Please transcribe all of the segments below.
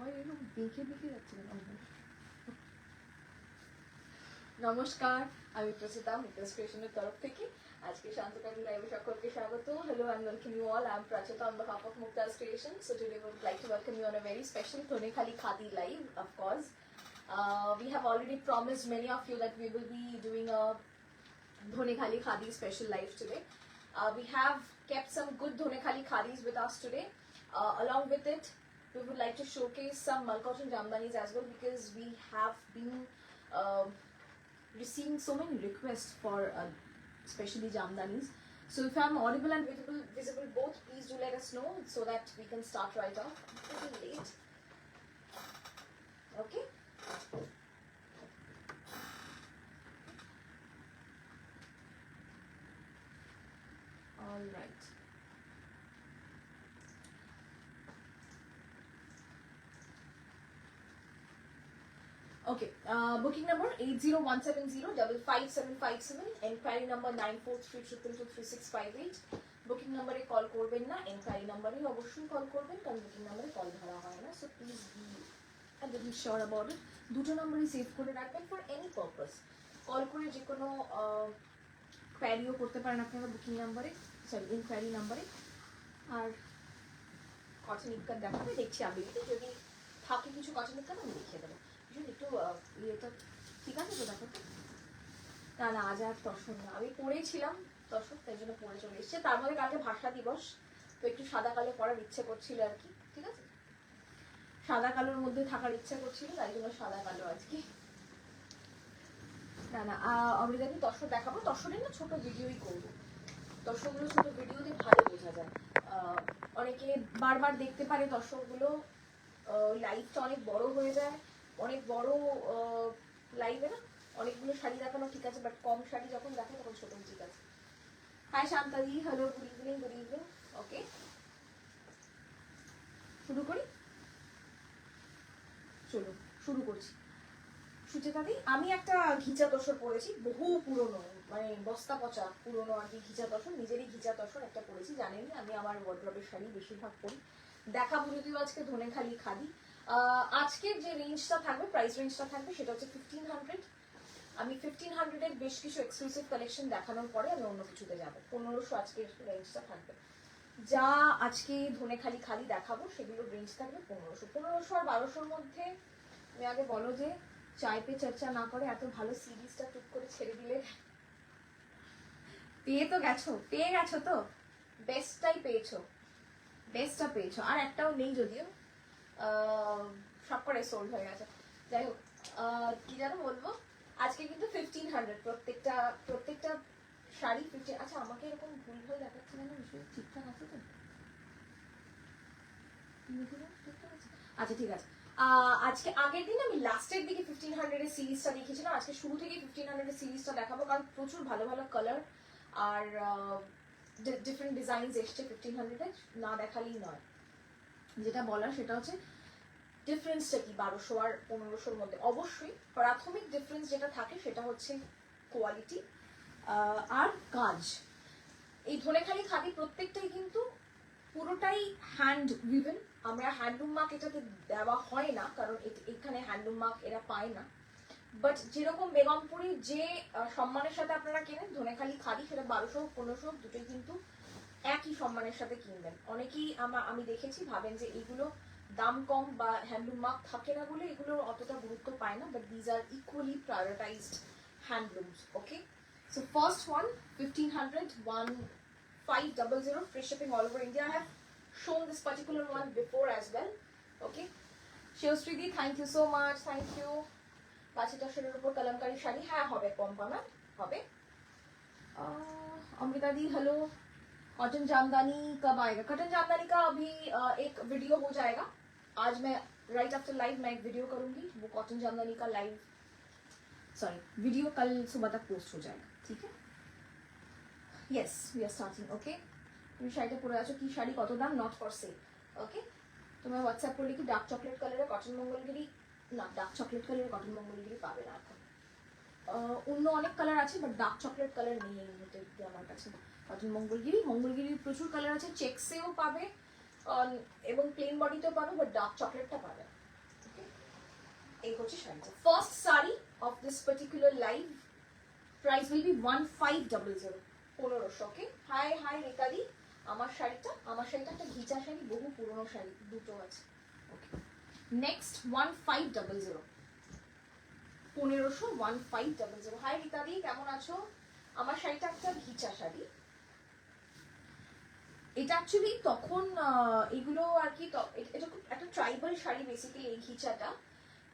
সবাই এরকম দেখে দেখে যাচ্ছে কেন? নমস্কার, আমি প্রসিতা মিতাস ক্রিয়েশনের তরফ থেকে আজকে শান্তকালী লাইভে সকলকে স্বাগত। Hello and welcome you all. I'm Prachita on behalf of Mukta's Creation. So today we would like to welcome you on a very special Dhonekali Khadi live, of course. We have already promised many of you that we will be doing a Dhonekali Khadi special live today. We have kept some good Dhonekali Khadis with us today. Along with it, we would like to showcase some Malcotton Jamdanis as well, because we have been receiving so many requests for especially Jamdanis. So if I'm audible and visible both, please do let us know so that we can start right off. It's a little late. Okay. All right. Okay, booking number 8017055757, enquiry number 9432223658. Booking নাম্বারে call করবেন না, enquiry নাম্বারে অবশ্যই call করবেন, কারণ booking নাম্বারে call ধরা হয় না। So please be a little sure about it. দুটো নাম্বারই সেভ করে রাখবেন ফর এনি পারপাস। কল করে যে কোনো কোয়ারিও করতে পারেন আপনারা বুকিং নাম্বারে, সরি এনকোয়ারি নাম্বারে। আর কটন ইটকাট দেখাবে, দেখছি আবিলিটি, যদি থাকে কিছু কটন ইটকাট আমি দেখিয়ে দেবো। একটু ইয়েটা ঠিক আছে তো? দেখো তো। না না, আজ আর তসর না, আমি পড়েছিলাম তসর, তাই জন্য পড়ে চলে এসছে। তার মধ্যে কালকে ভাষা দিবস, তো একটু সাদা কালো পড়ার ইচ্ছে করছিল আর কি, ঠিক আছে, সাদা কালোর মধ্যে থাকার ইচ্ছা করছিল, তাই জন্য সাদা কালো আজকে। না না, আমি জানি তসর দেখাবো, তসরের না ছোট ভিডিওই করবো। তসরগুলো ছোট ভিডিওতে ভালো বোঝা যায়, অনেকে বারবার দেখতে পারে তসরগুলো, লাইভটা অনেক বড় হয়ে যায়, অনেক বড় লাইভে না অনেকগুলো শাড়ি দেখানো ঠিক আছে, বাট কম শাড়ি যখন দেখে তখন ছোট ঠিক আছে। হাই শান্তাদি, hello, good evening, good evening. Okay, শুরু করি, চলো শুরু করছি। সুচেতাদি, আমি একটা ঘিচা তসর পরেছি, বহু পুরনো, মানে বস্তা পচা পুরনো আর কি ঘিচা তসর, নিজেরই ঘিচা তসর একটা পরেছি। জানেনই আমি আমার ওয়ার্ড্রবের শাড়ি বেশিরভাগ পরি। দেখাবো যদিও আজকে ধনেখালি খাদি। আজকের যে রেঞ্জটা থাকবে, প্রাইস রেঞ্জটা থাকবে, সেটা হচ্ছে 1500। আমি 1500-এর বেশ কিছু এক্সক্লুসিভ কালেকশন দেখানোর পরে আমি অন্য কিছুতে যাবো। 1500 আজকের রেঞ্জটা থাকবে। যা আজকে ধনেখালি খালি দেখাবো সেগুলোর রেঞ্জ থাকবে 1500 আর 1200-র মধ্যে। তুমি আগে বলো যে চায় পে চর্চা না করে এত ভালো সিরিজটা টুক করে ছেড়ে দিলে। পেয়ে তো গেছো, পেয়ে গেছো তো, বেস্টটাই পেয়েছো, বেস্টটা পেয়েছো। আর একটাও নেই যদিও, সব করে সোল্ড হয়ে গেছে। যাই হোক, কি যেন বলবো, আজকে কিন্তু 1500 প্রত্যেকটা শাড়ি 15। আচ্ছা, আমাকে এরকম ভুল ভাল দেখাচ্ছে না, বিষয় ঠিকঠাক আছে তো? আচ্ছা ঠিক আছে। আজকে আগের দিন আমি লাস্টের দিকে 1500-এর সিরিজটা দেখিয়েছিলাম, আজকে শুরু থেকে 1500-এর সিরিজটা দেখাবো, কারণ প্রচুর ভালো ভালো কালার আর ডিফারেন্ট ডিজাইনস এসছে 1500-এ, না দেখালেই নয়। যেটা বলার সেটা হচ্ছে ডিফারেন্সটা কি 1200 আর 1500-র মধ্যে। অবশ্যই প্রাথমিক ডিফারেন্স যেটা থাকে সেটা হচ্ছে কোয়ালিটি আর কাজ। এই ধনেখালি খাদি প্রত্যেকটাই কিন্তু পুরোটাই হ্যান্ড উইভেন। আমরা হ্যান্ডলুম মার্ক এটাতে দেওয়া হয় না, কারণ এখানে হ্যান্ডলুম মার্ক এরা পায় না। বাট যেরকম বেগমপুরি যে সম্মানের সাথে আপনারা কেনেন ধনেখালি খাদি, সেটা 1200-1500 দুটোই কিন্তু একই সম্মানের সাথে কিনবেন। অনেকেই আমি দেখেছি ভাবেন যে এইগুলো দাম কম বা হ্যান্ডলুম মার্ক থাকে না বলে এগুলো অতটা গুরুত্ব পায় না, but these are equally prioritized handlooms. Okay, so first one 1500 1500 free shipping all over India. I have shown this particular one before as well. Okay, Shivsridi, thank you so much, thank you. পাঁচি তসরের উপর কলমকারী শাড়ি, হ্যাঁ হবে, কম কমা হবে। अमृता दी hello. Cotton jamdani कब आएगा? Cotton jamdani का अभी एक video हो जाएगा। आज मैं राइट आफ्टर लाइव मैं एक वीडियो करूंगी, वो कॉटन जामदानी का लाइव सॉरी वीडियो कल सुबह तक पोस्ट हो जाएगा, ठीक है? Yes, we are starting. Okay, তুমি শাড়িটা পরে আছো, কি শাড়ি, কত দাম? Not for sell. ওকে, তোমার হোয়াটসঅ্যাপ করলে কি ডার্ক চকলেট কালারে কটন মঙ্গলগিরি, না ডার্ক চকলেট কালারে কটন মঙ্গলগিরি পাবে না এখন। অন্য অনেক কালার আছে, বাট ডার্ক চকলেট কালার নেই এই মুহূর্তে আমার কাছে। কটন মঙ্গলগিরির প্রচুর কালার আছে, চেক্সেও পাবে এবং প্লেন বডিতেও পাবে, বাট ডার্ক চকলেটটা পাবে। এই হচ্ছে শাড়িটা। First sari of this particular live, price will be 1500, 1500। Okay, hi hi রেকাদি। আমার শাড়িটা একটা ঘিচা শাড়ি, বহু পুরনো শাড়ি, দুটো আছে। ওকে, নেক্সট 1500, 1500, 1500। হাই রিতাদি, কেমন আছো? আমার শাড়িটা একটা ঘিচা শাড়ি। এটা অ্যাকচুয়ালি তখন এগুলো আর কি, এটা খুব একটা ট্রাইবাল শাড়ি বেসিক্যালি। এই ঘিচাটা,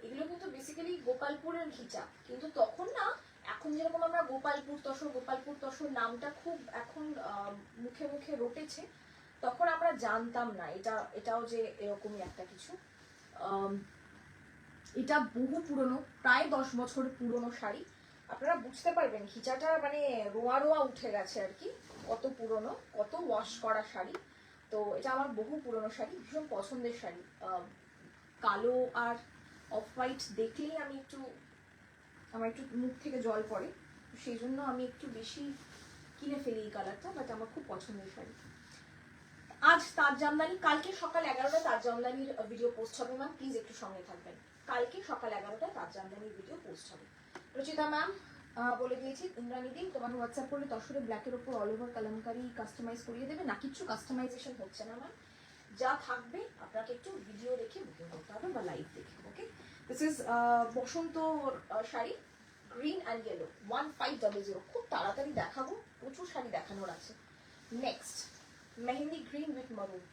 এগুলো কিন্তু বেসিক্যালি গোপালপুরের ঘিচা, কিন্তু তখন না, এখন যেরকম আমরা গোপালপুর তসর নামটা খুব এখন মুখে মুখে রটেছে, তখন আমরা জানতাম না এটাও যে এরকমই একটা কিছু। এটা বহু পুরনো, প্রায় 10 বছর পুরনো শাড়ি। আপনারা বুঝতে পারবেন ঘিচাটা মানে রোয়া রোয়া উঠে গেছে আর কি, কত পুরনো, কত ওয়াশ করা শাড়ি। তো এটা আমার বহু পুরনো শাড়ি, ভীষণ পছন্দের শাড়ি। কালো আর অফ হোয়াইট দেখলেই আমার একটু মুখ থেকে জল পড়ে, সেই জন্য আমি একটু বেশি কিনে ফেলি এই কালারটা, বাট আমার খুব পছন্দের শাড়ি। আজ তাজ জামদানি, কালকে সকাল 11টায় তাজ জামদানির ভিডিও পোস্ট হবে ম্যাম, প্লিজ একটু সঙ্গে থাকবেন। কালকে সকাল 11টায় তাজ জামদানির ভিডিও পোস্ট হবে। রচিতা ম্যাম বলে দিয়েছি, ইন্দ্রাণীদি তোমার হোয়াটসঅ্যাপ করলে তসরে ব্ল্যাকের ওপর অল ওভার কালামকারি কাস্টমাইজ করিয়ে দেবে না? কিছু কাস্টমাইজেশন হচ্ছে না ম্যাম, যা থাকবে আপনাকে একটু ভিডিও দেখে বুকিং করতে হবে বা লাইভ দেখে। Okay, this is Basanta sari, green and yellow, 1500। খুব তাড়াতাড়ি দেখাবো, প্রচুর শাড়ি দেখানোর আছে। নেক্সট মেহেন্দি গ্রিন উইথ মারুন,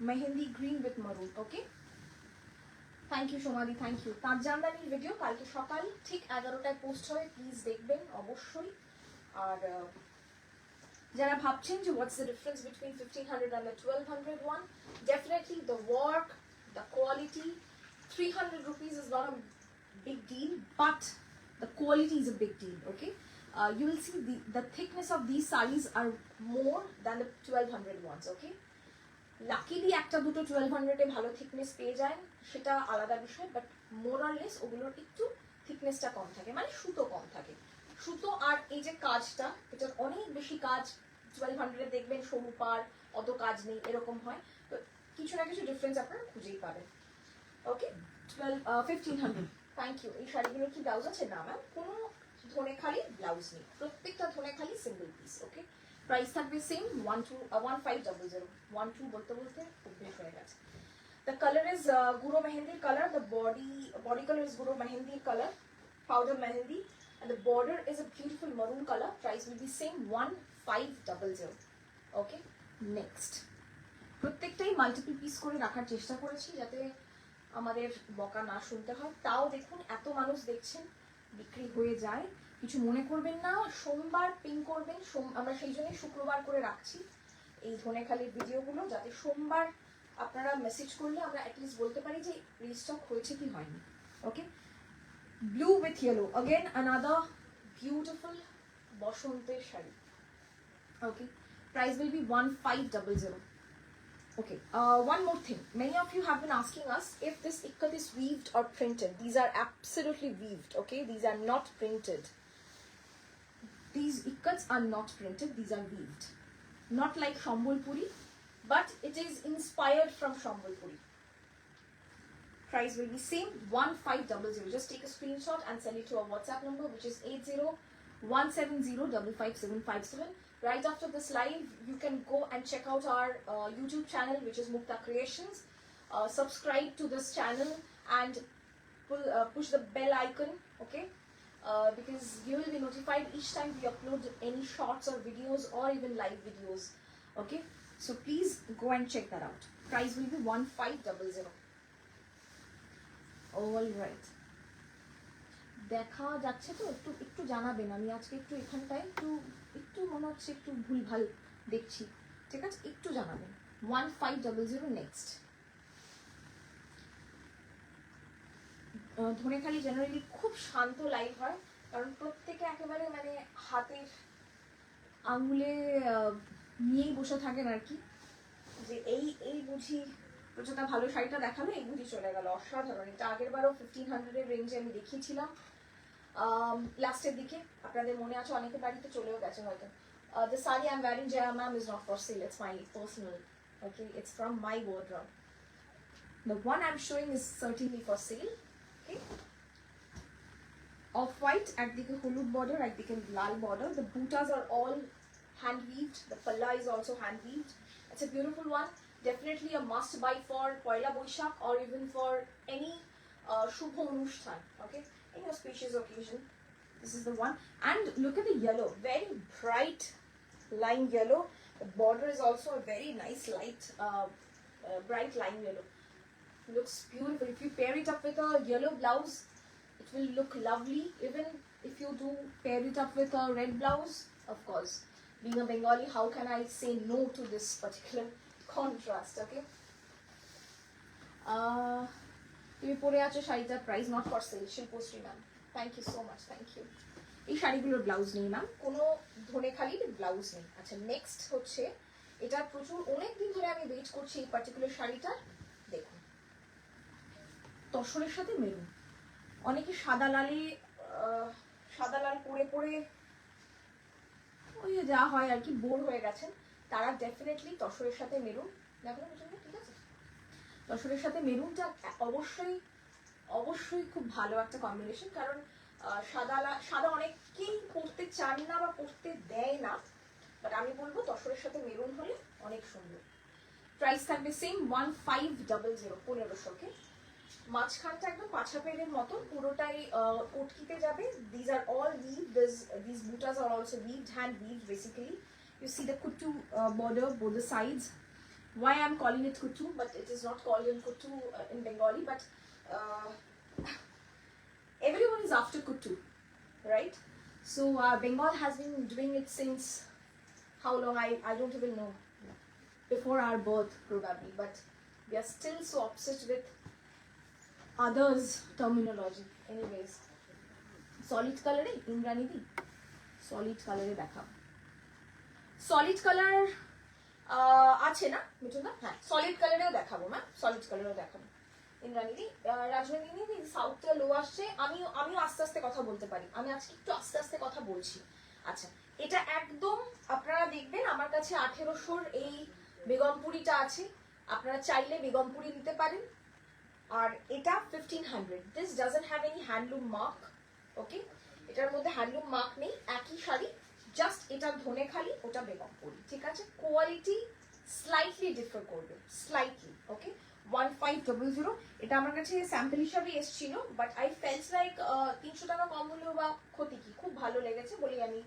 mehndi green with maroon. Okay, thank you Somali, thank you. Taj জামদানির ভিডিও কালকে সকাল ঠিক 11টায় পোস্ট হবে, প্লিজ দেখবেন অবশ্যই। আর যারা ভাবছেন যে what's the difference between 1500 and the 1200 one, definitely the work, the quality. 300 rupees is not a big deal, but the quality is a big deal. Okay, you will see the thickness of these sarees are more than the 1200 ones. Okay, luckily একটা দুটো 1200 এ ভালো thickness পেয়ে যায়, সেটা আলাদা বিষয়, but more R less ওগুলোর একটু থিকনেসটা কম থাকে, মানে সুতো কম থাকে। সুতো আর এই যে কাজটা, এটা অনেক বেশি কাজ। 1200 এ দেখবেন সরু পার, অত কাজ নেই, এরকম হয়। তো কিছু না কিছু ডিফারেন্স আপনারা খুঁজেই পাবেন। ওকে, 1500। Thank you. এই শাড়িগুলোর কি ব্লাউজ আছে? না ম্যাম, কোনো ধনেখালি ব্লাউজ নেই, প্রত্যেকটা ধনেখালি সিঙ্গেল পিস। ওকে, প্রাইস থাকবে সেম, 1500। 12 বলতে বলতে অভ্যেস হয়ে গেছে। The color is Guro Mehendi color. The body color is Guro Mehendi color, powder mehendi, and the border is a beautiful maroon color. Price will be same, 1500. Okay, next. প্রত্যেকটাই multiple piece করে রাখার চেষ্টা করেছি যাতে আমাদের বকা না শুনতে হয়। তাও দেখুন এত মানুষ দেখছেন, বিক্রি হয়ে যায়, কিছু মনে করবেন না। সোমবার পিং করবেন, আমরা সেই জন্যই শুক্রবার করে রাখছি এই ধনেখালির ভিডিওগুলো, যাতে সোমবার আপনারা মেসেজ করলে আমরা অ্যাটলিস্ট বলতে পারি যে রিস্টক হয়েছে কি হয়নি। Okay, blue with yellow, again another beautiful বসন্তের শাড়ি। Okay, price will be 1500। Okay, one more thing. Many of you have been asking us if this ikkat is weaved or printed. These are absolutely weaved, okay? These are not printed. These ikkats are not printed, these are weaved. Not like Shambholpuri, but it is inspired from Shambholpuri. Price will be same, 1500. Just take a screenshot and send it to our WhatsApp number, which is 8017055757. Right after this live, you can go and check out our YouTube channel, which is Mukta Creations. Subscribe to this channel and push the bell icon, okay? Because you will be notified each time we upload any shorts or videos or even live videos, okay? So please go and check that out. Price will be 1500. All right. দেখা যাচ্ছে তো, একটু একটু জানাবেন। আমি আজকে একটু এখানটায় একটু মনে হচ্ছে একটু ভুলভাল দেখছি, ঠিক আছে? একটু জানাবেন। 1500 নেক্সট। ধনেখালি জেনারেলি খুব শান্ত লাইভ হয়, কারণ প্রত্যেকে একেবারে মানে হাতের আঙুলে নিয়েই বসে থাকেন আর কি, যে এই বুঝি প্রচুরটা ভালো শাড়িটা দেখালো, এই বুঝি চলে গেল। অসাধারণ। এটা আগের বারও 1500 এর রেঞ্জে আমি দেখিয়েছিলাম লাস্টের দিকে, আপনাদের মনে আছে, অনেকের বাড়িতে চলেও গেছে হয়তো। The saree I'm wearing, Jaya ma'am, is not for sale. It's my personal. Okay, it's from my wardrobe. The one I'm showing is certainly for sale. Okay. Off-white, একদিকে হলুদ border, একদিকে লাল border. The butas are all hand weaved. The palla is also hand weaved. It's a beautiful one. Definitely a must buy for Poila Boishak or even for any Shubho Anushthan. Okay, any auspicious occasion. This is the one. And look at the yellow, very bright lime yellow. The border is also a very nice light, bright lime yellow. Looks beautiful. If you pair it up with a yellow blouse, it will look lovely. Even if you do pair it up with a red blouse, of course. Being a Bengali, how can I say no to this particular contrast? Okay. তুমি পরে আছো শাড়িটার price not for sale, Shilpashree ma'am, thank you so much, thank you. এই শাড়িগুলোর blouse নেই ma'am, কোনো ধনেখালির blouse নেই। আচ্ছা, নেক্সট হচ্ছে এটা প্রচুর অনেক দিন ধরে আমি ওয়েট করছি এই পার্টিকুলার শাড়িটার। দেখুন, তসরের সাথে মেরুন। অনেকে সাদা লালে সাদা লাল পরে পরে ওই যা হয় আর কি বোর হয়ে গেছেন, তারা ডেফিনেটলি তসরের সাথে মেরুন দেখো, ঠিক আছে? তসরের সাথে মেরুনটা অবশ্যই অবশ্যই খুব ভালো একটা কম্বিনেশন, কারণ সাদা অনেকেই পরতে চান না বা পরতে দেয় না, বাট আমি বলবো তসরের সাথে মেরুন হলে অনেক সুন্দর। প্রাইস থাকবে সেম 1500, 1500। মাঝখানটা একদম পাছা পেরের মতো পুরোটাই উটকিতে যাবে। These are all weaved. These butas are also weaved, hand weaved basically. You see the kuttu border both the sides. Why I'm calling it kuttu, but it is not called in kuttu in Bengali, but everyone is after kuttu, right? So Bengal has been doing it since how long? I don't even know. Before our birth probably, but we are still so obsessed with others terminology. Anyways, solid color e Indrani di solid color e dekhabo, solid color আছে না মিঠুন? হ্যাঁ, solid কালারেও দেখাবো ma'am, solid কালারেও দেখাবো। ইন্দ্রাণী দি, রাজনীতি দি, সাউথটা লো আসছে, আমিও আস্তে আস্তে কথা বলতে পারি, আমি আজকে একটু আস্তে আস্তে কথা বলছি। আচ্ছা, এটা একদম আপনারা দেখবেন আমার কাছে 1800 এই বেগমপুরিটা আছে, আপনারা চাইলে বেগমপুরি নিতে পারেন। আর এটা 1500। This doesn't have any handloom mark, okay? এটার মধ্যে হ্যান্ডলুম মার্ক নেই, একই শাড়ি, জাস্ট এটা ধনেখালি, ওটা বেগমপুরি, ঠিক আছে? কোয়ালিটি স্লাইটলি ডিফার করবে, স্লাইটলি, ওকে? 1500। এটা আমার কাছে স্যাম্পল হিসাবে এসেছিল, বাট আই ফেলস লাইক 300 টাকা কম হলেও বা ক্ষতি কি, খুব ভালো লেগেছে বলেই আমি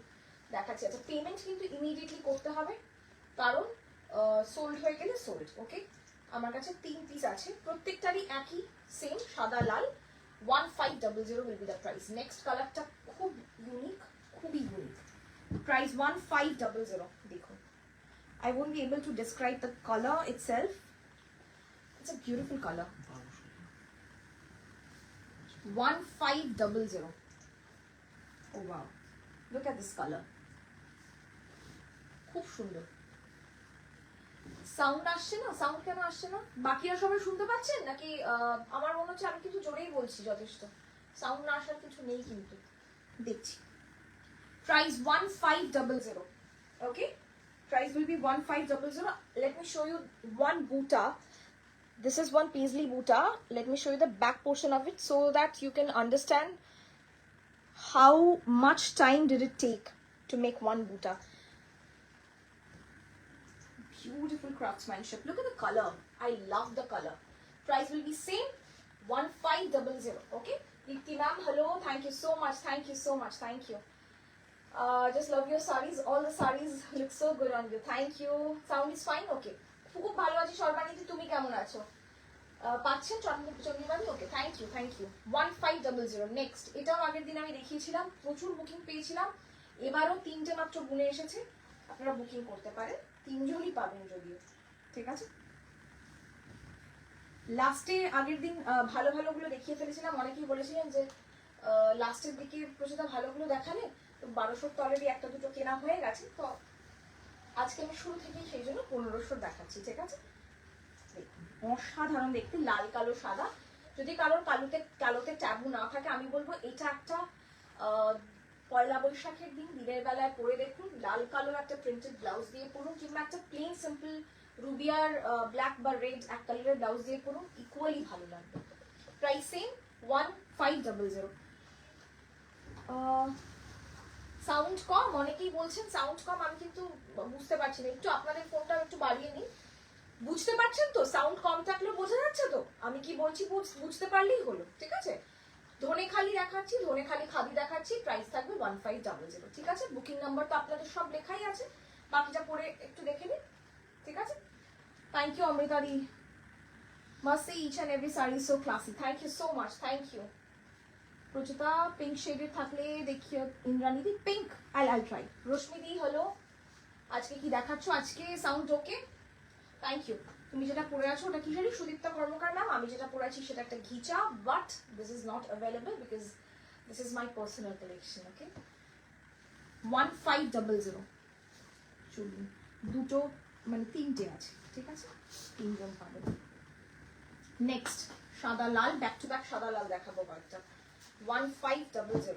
দেখাচ্ছি। আচ্ছা, পেমেন্ট কিন্তু ইমিডিয়েটলি করতে হবে, কারণ সোল্ড হয়ে গেলে সোল্ড, ওকে? আমার কাছে 3 পিস আছে, প্রত্যেকটারই একই সেম সাদা লাল। 1500 will be the price. Next কালারটা খুব ইউনিক, খুবই ইউনিক। Price 1500. দেখুন, I won't be able to describe the color itself. It's a beautiful color. 1500. Oh wow, look at this color. খুব সুন্দর। সাউন্ড আসছে না? সাউন্ড কেন আসছে না? বাকিরা সবাই শুনতে পাচ্ছেন নাকি? আমার মনে হচ্ছে আমি কিছু জোরেই বলছি, যথেষ্ট। সাউন্ড না আসার কিছু নেই কিন্তু, দেখছি। Price 1500. Okay, price will be 1500. Let me show you one buta. This is one paisley buta. Let me show you the back portion of it so that you can understand how much time did it take to make one buta. Beautiful craftsmanship. Look at the color. I love the color. Price will be same, 1500. Okay, Deepti ma'am, hello, thank you so much, thank you so much, thank you. Just love your sarees. All the sarees look so good on you. Thank you. Sound is fine. Okay. খুব ভালো আছি সর্বাণীতি, তুমি কেমন আছো? পাচ্ছেন চন্দ্রিমাদি? Okay, thank you, thank you. 1500। Next, এটাও আগের দিন আমি দেখিয়েছিলাম, প্রচুর বুকিং পেয়েছিলাম, এবারও 3টে মাত্র গুনে এসেছে, আপনারা বুকিং করতে পারেন, 3 জনই পাবেন যদিও, ঠিক আছে? লাস্টে আগের দিন ভালো ভালোগুলো দেখিয়ে ফেলেছিলাম, অনেকেই বলেছিলেন যে লাস্টের দিকে প্রচুর ভালোগুলো দেখালে, তো 1200 তো অলরেডি একটা দুটো কেনা হয়ে গেছে, তো আজকে আমি শুরু থেকেই সেই জন্য 1500 দেখাচ্ছি, ঠিক আছে? অসাধারণ দেখতে, লাল কালো সাদা। যদি কারোর কালোতে ট্যাবু না থাকে, আমি বলবো এটা একটা পয়লা বৈশাখের দিন দিনের বেলায় পরে দেখুন, লাল কালো একটা প্রিন্টেড ব্লাউজ দিয়ে পরুন, কিংবা একটা প্লেন সিম্পল রুবি আর ব্ল্যাক বা রেড এক কালারের ব্লাউজ দিয়ে পরুন, ইকুয়ালি ভালো লাগবে। Price same 1500। সাউন্ড কম, অনেকেই বলছেন সাউন্ড কম, আমি কিন্তু বুঝতে পারছি না, একটু আপনাদের ফোনটা একটু বাড়িয়ে নিন। বুঝতে পারছেন তো? সাউন্ড কম থাকলে বোঝা যাচ্ছে তো আমি কি বলছি? বুঝতে পারলেই হলো, ঠিক আছে? ধনেখালি দেখাচ্ছি, ধনেখালি খাদি দেখাচ্ছি, প্রাইস থাকবে 1500, ঠিক আছে? বুকিং নাম্বার তো আপনাদের সব লেখাই আছে, বাকিটা পরে একটু দেখে নিন, ঠিক আছে? Thank you Amrita di, must say each and every saree is so classy. Thank you so much, thank you. প্রচুতা পিঙ্ক শেডের থাকলে দেখিও। Indrani di pink, I'll try. Rashmi di hello, আজকে কি দেখাচ্ছ? আজকে সাউন্ড ওকে, থ্যাংক ইউ। তুমি যেটা পরে আছো ওটা কি শাড়ি? সুদীপ্তা কর্মকার নাম। আমি যেটা পরে আছি সেটা একটা ঘিচা, but this is not available because this is my personal collection. Okay, 1500 চলুন, দুটো মানে তিনটে আছে, ঠিক আছে? তিনজন পাবেন। নেক্সট সাদা লাল, ব্যাক টু ব্যাক সাদা লাল দেখাবো কয়েকটা। 1500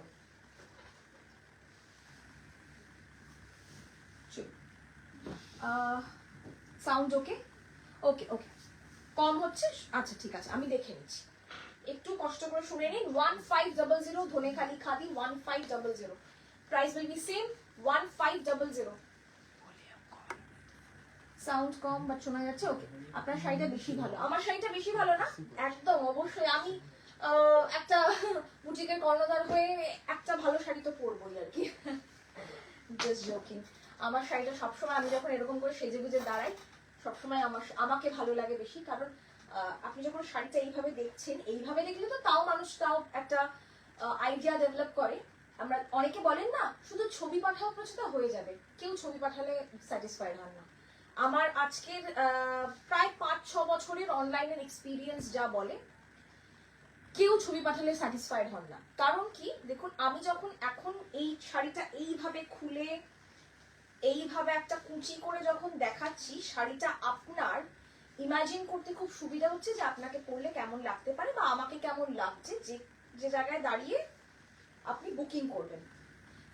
সাউন্ড ওকে? ওকে ওকে, কম হচ্ছে, আচ্ছা ঠিক আছে, আমি দেখে নিচ্ছি, একটু কষ্ট করে শুনে নিন। 1500 Dhanekhali khadi, 1500, price will be same 1500। Sound কম বাট শোনা যাচ্ছে, ওকে। আপনার শাড়িটা বেশি ভালো, আমার শাড়িটা বেশি ভালো না? একদম অবশ্যই, আমি একটা বুটিকের কর্ণধার হয়ে একটা ভালো শাড়ি তো পরবোই আর কি, জাস্ট জোকিং। আমার শাড়িটা সবসময়, আমি যখন এরকম করে সেজে গুজে দাঁড়াই, সবসময় আমাকে ভালো লাগে বেশি, কারণ আপনি যখন শাড়িটা এইভাবে দেখছেন, এইভাবে দেখলে তো তাও মানুষ তাও একটা আইডিয়া ডেভেলপ করে। আমরা অনেকে বলেন না শুধু ছবি পাঠাও প্রচুর হয়ে যাবে, কেউ ছবি পাঠালে স্যাটিসফাইড হন না। আমার আজকের প্রায় 5-6 বছরের অনলাইনের এক্সপিরিয়েন্স যা বলে, কেউ ছবি পাঠালে স্যাটিসফাইড হন না। কারণ কি, দেখুন আমি যখন এখন এই শাড়িটা এইভাবে খুলে এইভাবে একটা কুচি করে যখন দেখাচ্ছি, শাড়িটা আপনার ইমাজিন করতে খুব সুবিধা হচ্ছে যে আপনাকে পরলে কেমন লাগতে পারে বা আমাকে কেমন লাগছে, যে জায়গায় দাঁড়িয়ে আপনি বুকিং করবেন।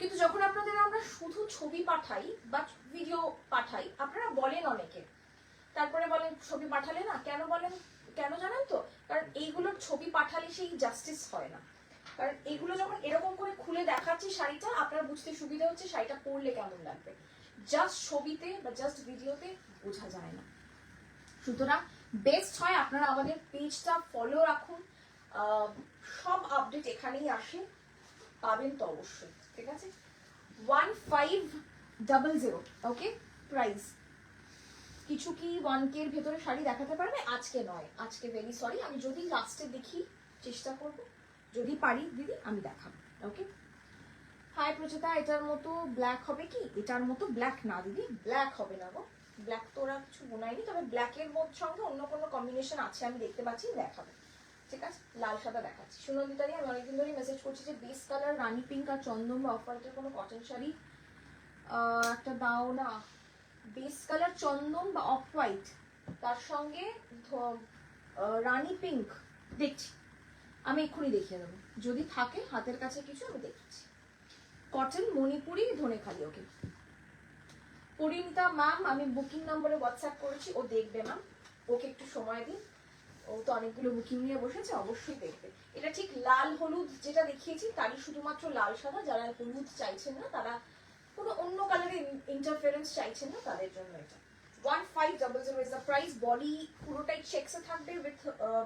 কিন্তু যখন আপনাদের আমরা শুধু ছবি পাঠাই বা ভিডিও পাঠাই, আপনারা বলেন অনেকে, তারপরে বলেন ছবি পাঠালে না, কেন বলেন? কেন জানেন তো? কারণ এইগুলোর ছবি পাঠালে সেই জাস্টিস হয় না। কারণ এইগুলো যখন এরকম করে খুলে দেখাচ্ছি শাড়িটা, আপনার বুঝতে সুবিধা হচ্ছে শাড়িটা পরলে কেমন লাগবে, জাস্ট ছবিতে বা জাস্ট ভিডিওতে বোঝা যায় না। সুতরাং বেস্ট হয় আপনারা আমাদের পেজটা ফলো রাখুন, সব আপডেট এখানেই আসে, পাবেন তো অবশ্যই, ঠিক আছে? 1500, ওকে। প্রাইস কিছু কি 1K এর ভেতরে শাড়ি দেখাতে পারবে? আজকে নয়, আজকে ভেরি সরি, আমি যদি লাস্টে দেখি চেষ্টা করব, যদি পারি দিদি আমি দেখাবো, ওকে। হাই প্রচেতা, এটার মতো ব্ল্যাক হবে কি? এটার মতো ব্ল্যাক না দিদি, ব্ল্যাক হবে না গো, ব্ল্যাক তো ওরা কিছু বোনায়নি, তবে ব্ল্যাকের সঙ্গে অন্য কোনো কম্বিনেশন আছে আমি দেখতে পাচ্ছি, দেখাবো, ঠিক আছে? লাল সাদা দেখাচ্ছি। সুনন্দিতারি, আমি অনেকদিন ধরে মেসেজ করছি যে বেস কালার রানী পিঙ্ক আর চন্দন বা অফ হোয়াইটের কোনো কটন শাড়ি একটা দাও না। বেস কালার চন্দন বা অফ হোয়াইট, তার সঙ্গে রানী পিঙ্ক দেখছি, আমি এক্ষুনি দেখিয়ে দেবো, যদি থাকে হাতের কাছে কিছু আমি দেখছি। কটন মণিপুরি ধনেখালি, ওকে। পরিণীতা ম্যাম, আমি বুকিং নম্বরে হোয়াটসঅ্যাপ করেছি, ও দেখবে ম্যাম, ওকে একটু সময় দিন, ও তো অনেকগুলো বুকিং নিয়ে বসেছে, অবশ্যই দেখবে। এটা ঠিক লাল হলুদ যেটা দেখিয়েছি তারই শুধুমাত্র লাল সাদা, যারা হলুদ চাইছেন না, তারা কোনো অন্য কালারের ইন্টারফারেন্স চাইছেন না, তাদের জন্য এটা 1500 is the price. Body পুরোটাই চেকস এ থাকবে with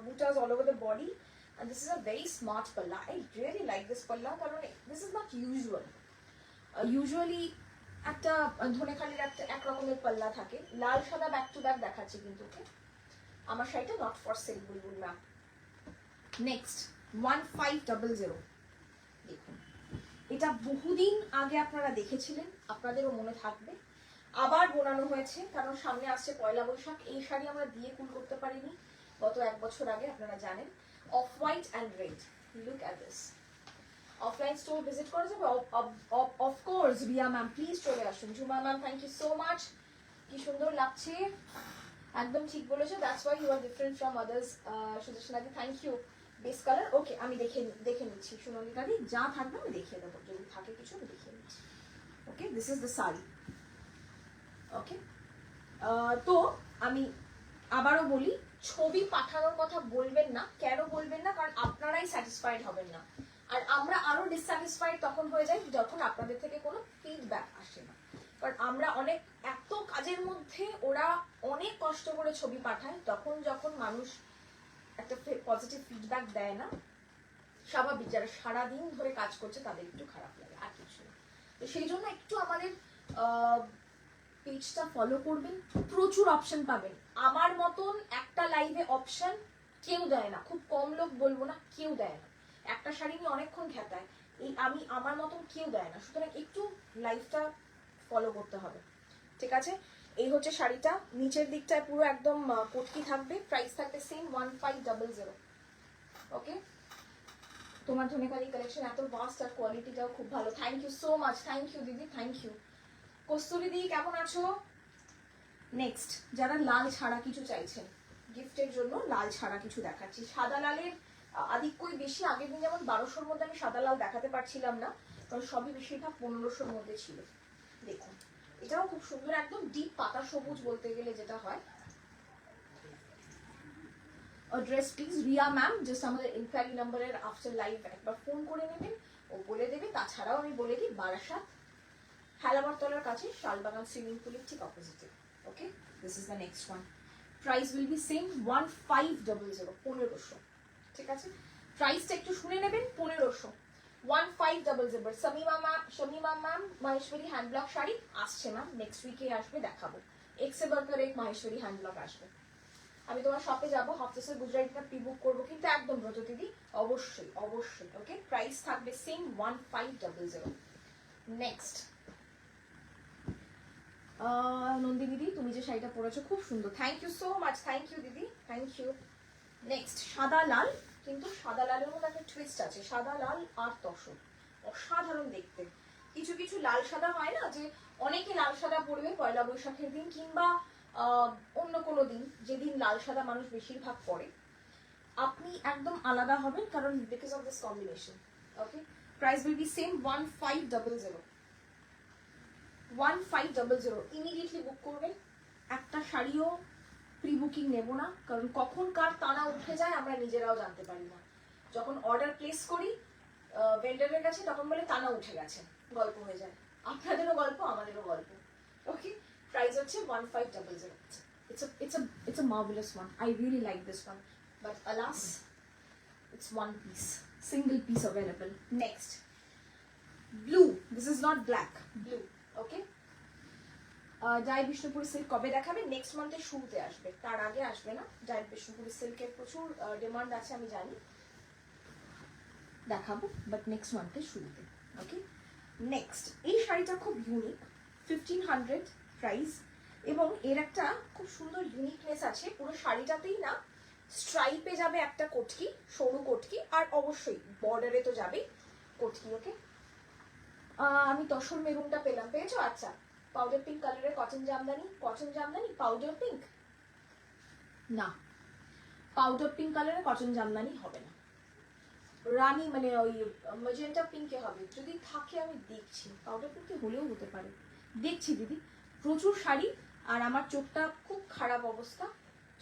বুটাস all over the body, and this is a very smart palla. I really like this palla কারণ this is not usual. Usually একটা ধনেখালির একটা এক রকমের পাল্লা থাকে, লাল সাদা ব্যাক টু ব্যাক দেখাচ্ছি কিন্তু, ওকে। আমার শাড়িটা not for sell Bulbul ma'am. Next 1500, দেখুন এটা বহুদিন আগে আপনারা দেখেছিলেন, আপনাদেরও মনে থাকবে, আবার বোনানো হয়েছে কারণ সামনে আসছে পয়লা বৈশাখ। এই শাড়ি আমরা দিয়ে কুল করতে পারিনি গত 1 বছর আগে, আপনারা জানেন। Off white and red, look at this. Offline store visit করা যাবে? অফকোর্স রিয়া ম্যাম, প্লিজ চলে আসুন। Jhuma ma'am, thank you so much, কি সুন্দর লাগছে, একদম ঠিক বলেছো, that's why you are different from others. সুদর্শনাদি, thank you. Base colour, okay, আমি দেখে নিচ্ছি। সুনন্দিতাদি, যা থাকবে আমি দেখিয়ে দেবো, যদি থাকে কিছু আমি দেখিয়ে নিচ্ছি, ওকে। দিস ইজ দ্য শাড়ি, ওকে। তো আমি আবারও বলি, ছবি পাঠানোর কথা বলবেন না। কেন বলবেন না? কারণ আপনারাই স্যাটিসফাইড হবেন না, আর আমরা আরো ডিসস্যাটিসফাইড তখন হয়ে যাই যখন আপনাদের থেকে কোনো ফিডব্যাক আসে না। কারণ আমরা অনেক এত কাজের মধ্যে ওরা অনেক কষ্ট করে ছবি পাঠায়, তখন যখন মানুষ একটা পজিটিভ ফিডব্যাক দেয় না, স্বাভাবিক যারা সারাদিন ধরে কাজ করছে তাদের একটু খারাপ লাগে, আর কিছু না। তো সেই জন্য একটু আমাদের পেজটা ফলো করবেন, প্রচুর অপশন পাবেন। আমার মতন একটা লাইভে অপশন কেউ দেয় না, খুব কম লোক বলবো না, কেউ দেয় না। একটা শাড়ি নিয়ে অনেকক্ষণ খেতায়, এই আমি আমার মতন কেউ দেয় না। সুতরাং একটু লাইভটা ফলো করতে হবে, ঠিক আছে? এই হচ্ছে শাড়িটা, নিচের দিকটায় পুরো একদম কটকি থাকবে, প্রাইস থাকবে সেম 1500। ওকে, তোমার ধনেকালি কালেকশন এত ভাস্ট আর কোয়ালিটিটাও খুব ভালো। Thank you so much, thank you দিদি, থ্যাংক ইউ। কস্তুরী দি কেমন আছো? নেক্সট, যারা লাল ছাড়া কিছু চাইছেন গিফটের জন্য, লাল ছাড়া কিছু দেখাচ্ছি। সাদা লালের আধিক্যই বেশি। আগের দিন যেমন 1200-র মধ্যে আমি সাদা লাল দেখাতে পারছিলাম না, কারণ সবই বেশিরভাগ 1500-র মধ্যে ছিল। দেখুন, এটাও খুব সুন্দর, একদম ডিপ পাতা সবুজ বলতে গেলে যেটা হয়। Address please Riya ma'am, just আমাদের ইনকোয়ারি নাম্বারের আফটার লাইভ একবার ফোন করে নেবেন, ও বলে দেবে। তাছাড়াও আমি বলে দিই, বারাসাত হালামারতলার কাছে শালবাগান সুইমিং পুলের ঠিক অপোজিটে। Okay, this is the next one. Price will be same 1500, 1500। ঠিক আছে, প্রাইসটা একটু শুনে নেবেন, 1500, 1500। Shamima ma'am Maheshwari hand block sari আসছে ম্যাম, নেক্সট উইকে আসবে, দেখাবো। এক্সে বার্কার এক মাহেশ্বরী হ্যান্ড ব্লক আসবে। আমি তোমার শপে যাবো, হফটেসের গুজরাটিটা প্রি বুক করবো কিন্তু একদম ব্রত দিদি, অবশ্যই অবশ্যই। ওকে, প্রাইস থাকবে সেম 1500। নেক্সট, নন্দিনী দিদি তুমি যে শাড়িটা পরেছো খুব সুন্দর, thank you so much, thank you দিদি, থ্যাংক ইউ। নেক্সট, সাদা লাল, কিন্তু সাদা লালের মধ্যে একটা টুইস্ট আছে। সাদা লাল আর তসর, অসাধারণ দেখতে। কিছু কিছু লাল সাদা হয় না, যে অনেকে লাল সাদা পরবে পয়লা বৈশাখের দিন কিংবা অন্য কোনো দিন, যেদিন লাল সাদা মানুষ বেশিরভাগ পরে, আপনি একদম আলাদা হবেন, কারণ because of this combination. Okay, price will be same 1500, 1500। Immediately book করবেন। একটা শাড়িও প্রি বুকিং নেব না, কারণ কখন কার তারা উঠে যায় আমরা নিজেরাও জানতে পারি না। যখন অর্ডার প্লেস করি ভেন্ডারের কাছে, তখন বলে তানা উঠে গেছে, গল্প হয়ে যায়। আপনাদেরও গল্প, আমাদেরও গল্প। ওকে, প্রাইস হচ্ছে 1500। It's a marvelous one. I really like this one, but alas, it's one piece, single piece available. Next, blue. This is not black, blue. Okay, Joy Bishnupuri silk কবে দেখাবে? নেক্সট মান্থের শুরুতে আসবে, তার আগে আসবে না। জয় বিষ্ণুপুরি সিল্কের প্রচুর ডিমান্ড আছে আমি জানি, দেখাবো, বাট নেক্সট মান্থের শুরুতে। ওকে, নেক্সট, এই শাড়িটা খুব ইউনিক, 1500 প্রাইস, এবং এর একটা খুব সুন্দর ইউনিকনেস আছে। পুরো শাড়িটাতেই না স্ট্রাইপে যাবে একটা কটকি, সরু কটকি, আর অবশ্যই বর্ডারে তো যাবেই কটকি। ওকে, আমি তসর মেরুনটা পেলাম, পেয়েছো? আচ্ছা, পাউডার পিঙ্ক কালারের cotton Jamdani, cotton Jamdani powder pink না, পাউডার পিঙ্ক কালারের কটন জামদানি হবে না, রানী মানে ওই ম্যাজেন্টা পিঙ্কে হবে। যদি থাকে আমি দেখছি, পাউডার পিঙ্কে হলেও হতে পারে, দেখছি দিদি। প্রচুর শাড়ি, আর আমার চোখটা খুব খারাপ অবস্থা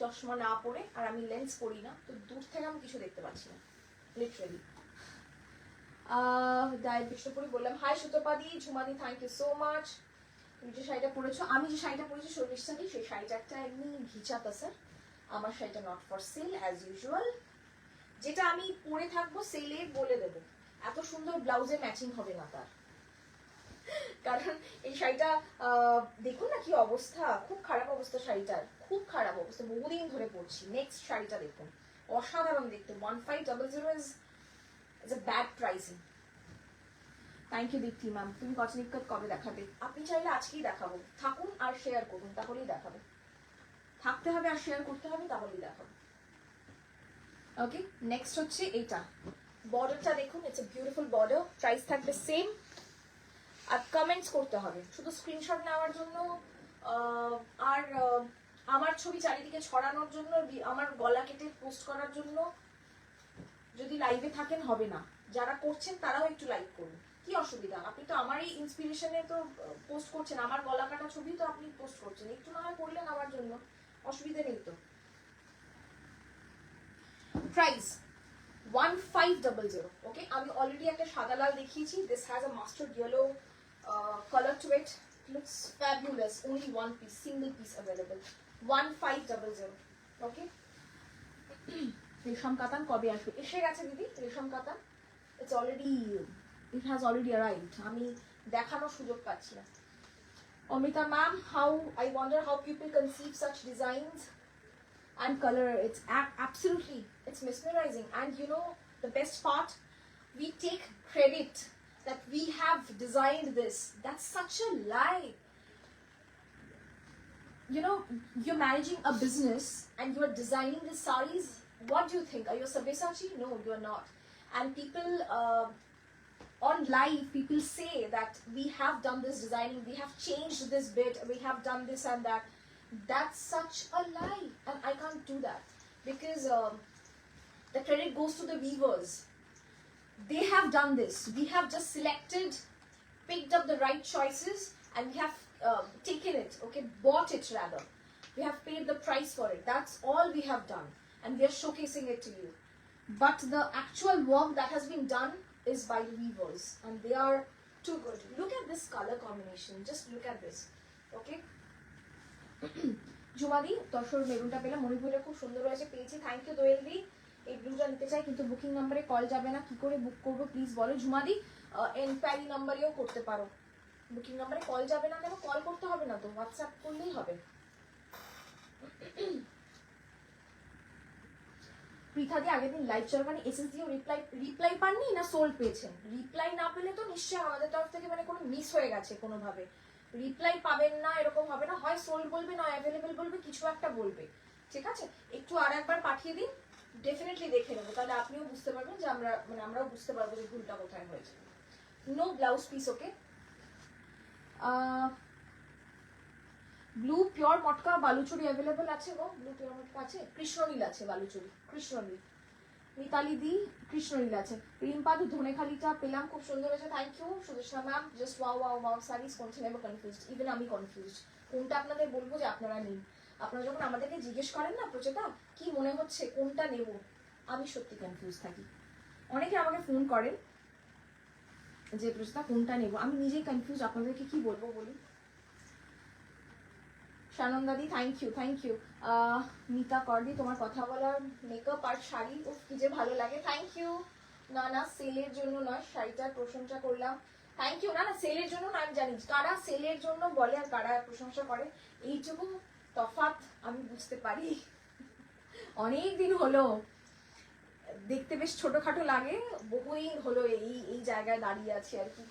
চশমা না পরে, আর আমি লেন্স পরি না, তো দূর থেকে আমি কিছু দেখতে পাচ্ছি না লিটারেলি। ডায়েট বিষ্ণুপুরি বললাম। হাই সুতপাদি, ঝুমাদি, থ্যাংক ইউ সো মাচ। তুমি যে শাড়িটা পরেছো, আমি যে শাড়িটা পরেছি শর্মিষ্ঠাদি, সেই শাড়িটা একটা এমনি ঘিচাতা স্যার। আমার শাড়িটা not for sell as usual, যেটা আমি পরে থাকবো সেলে বলে দেবো, এত সুন্দর ব্লাউজে ম্যাচিং হবে না তার। কারণ এই শাড়িটা দেখুন না কি অবস্থা, খুব খারাপ অবস্থা শাড়িটার, খুব খারাপ অবস্থা, বহুদিন ধরে পরছি। নেক্সট শাড়িটা দেখুন, অসাধারণ দেখতে, 1500 is a bad pricing. Thank you Dipti ma'am. তুমি কটন ইক্কত কবে দেখাবে? আপনি চাইলে আজকেই দেখাবো, থাকুন আর শেয়ার করুন, তাহলেই দেখাবো। থাকতে হবে আর শেয়ার করতে হবে, তাহলেই দেখাবো। ওকে, নেক্সট হচ্ছে এইটা, বর্ডারটা দেখুন, it's a beautiful border. Price থাকবে সেম, আর কমেন্টস করতে হবে শুধু স্ক্রিনশট নেওয়ার জন্য, আর আমার ছবি চারিদিকে ছড়ানোর জন্য, আমার গলা কেটে পোস্ট করার জন্য যদি লাইভে থাকেন হবে না। যারা করছেন তারাও একটু লাইক করুন, কি অসুবিধা? আপনি তো আমার এই ইন্সপিরেশনে তো পোস্ট করছেন, আমার গলা কাটা ছবি তো আপনি পোস্ট করছেন, একটু না হয় করলেন আমার জন্য, অসুবিধা নেই তো। Price 1500, okay. আমি অলরেডি একটা সাদা লাল দেখিয়েছি, this has a mustard yellow colour to it, looks fabulous, only one piece, single piece available, 1500, okay. Resham katan কবে আসবে? এসে গেছে দিদি resham katan, it's already, it has already arrived, আমি দেখানোর সুযোগ পাচ্ছি না। Amrita ma'am, how I wonder how people conceive such designs and color. It's absolutely, it's mesmerizing. And you know the best part, we take credit that we have designed this. That's such a lie. You know, you're managing a business and you're designing the sarees. What do you think? Are you a Sabyasachi? No, you're not. And people on live, people say that we have done this designing, we have changed this bit, we have done this and that. That's such a lie, and I can't do that because the credit goes to the weavers. They have done this. We have just selected, picked up the right choices, and we have taken it, okay, bought it rather. We have paid the price for it. That's all we have done, and we are showcasing it to you. But the actual work that has been done is by the weavers, and they are too good. Look at this color combination. Just look at this, okay. জুমাদি তসর মেরুনটা পেলাম, মণিপুরে খুব সুন্দর হয়েছে, পেয়েছি, thank you দোয়েল দি। এই ব্লুটা নিতে চাই কিন্তু বুকিং নাম্বারে কল যাবে না, কি করে বুক করবো প্লিজ বলো জুমাদি। এনকোয়ারি নাম্বারেও করতে পারো, বুকিং নাম্বারে কল যাবে না কেন? কল করতে হবে না তো, হোয়াটসঅ্যাপ করলেই হবে। পৃথাদি আগের দিন লাইভ চলকানি এসএস দিয়েও রিপ্লাই পাননি না সোল্ড পেয়েছেন? রিপ্লাই না পেলে তো নিশ্চয়ই আমাদের তরফ থেকে মানে কোনো মিস হয়ে গেছে কোনোভাবে। রিপ্লাই পাবেন না এরকম হবে না, হয় সোল্ড বলবে না অ্যাভেলেবেল বলবে, কিছু একটা বলবে, ঠিক আছে। একটু আর একবার পাঠিয়ে দিন, ডেফিনেটলি দেখে নেবো, তাহলে আপনিও বুঝতে পারবেন যে আমরা মানে আমরাও বুঝতে পারবো যে ভুলটা কোথায় হয়েছে। No blouse piece, okay. Blue pure matka Baluchari available আছে গো, ব্লু পিওর মটকা আছে, কৃষ্ণনীল আছে বালুচুরি, কৃষ্ণনীল। মিতালি দি কৃষ্ণনীল আছে। রিম্পাদি ধনেখালিটা পেলাম, খুব সুন্দর হয়েছে, thank you. Sudeshna ma'am, just wow wow wow saris, কোনটা নেবো কনফিউজড, ইভেন আমি কনফিউজড, কোনটা আপনাদের বলবো যে আপনারা নিন। আপনারা যখন আমাদেরকে জিজ্ঞেস করেন না প্রচেতা কি মনে হচ্ছে কোনটা নেব, আমি সত্যি কনফিউজ থাকি। অনেকে আমাকে ফোন করেন যে প্রচেতা কোনটা নেব, আমি নিজেই কনফিউজ, আপনাদেরকে কি বলবো বলুন। সানন্দাদি thank you, thank you. Mita করদি, তোমার কথা বলার মেকআপ আর শাড়ি ও কি যে ভালো লাগে, থ্যাংক ইউ। না না সেলের জন্য নয়, শাড়িটার প্রশংসা করলাম, থ্যাংক ইউ। না না সেলের জন্য না, আমি জানি কারা সেলের জন্য বলে আর কারা প্রশংসা করে, এইটুকু তফাৎ আমি বুঝতে পারি। অনেক দিন হলো, দেখতে বেশ ছোটখাটো লাগে, বহুদিন হলো এই এই জায়গায় দাঁড়িয়ে আছি আর কি,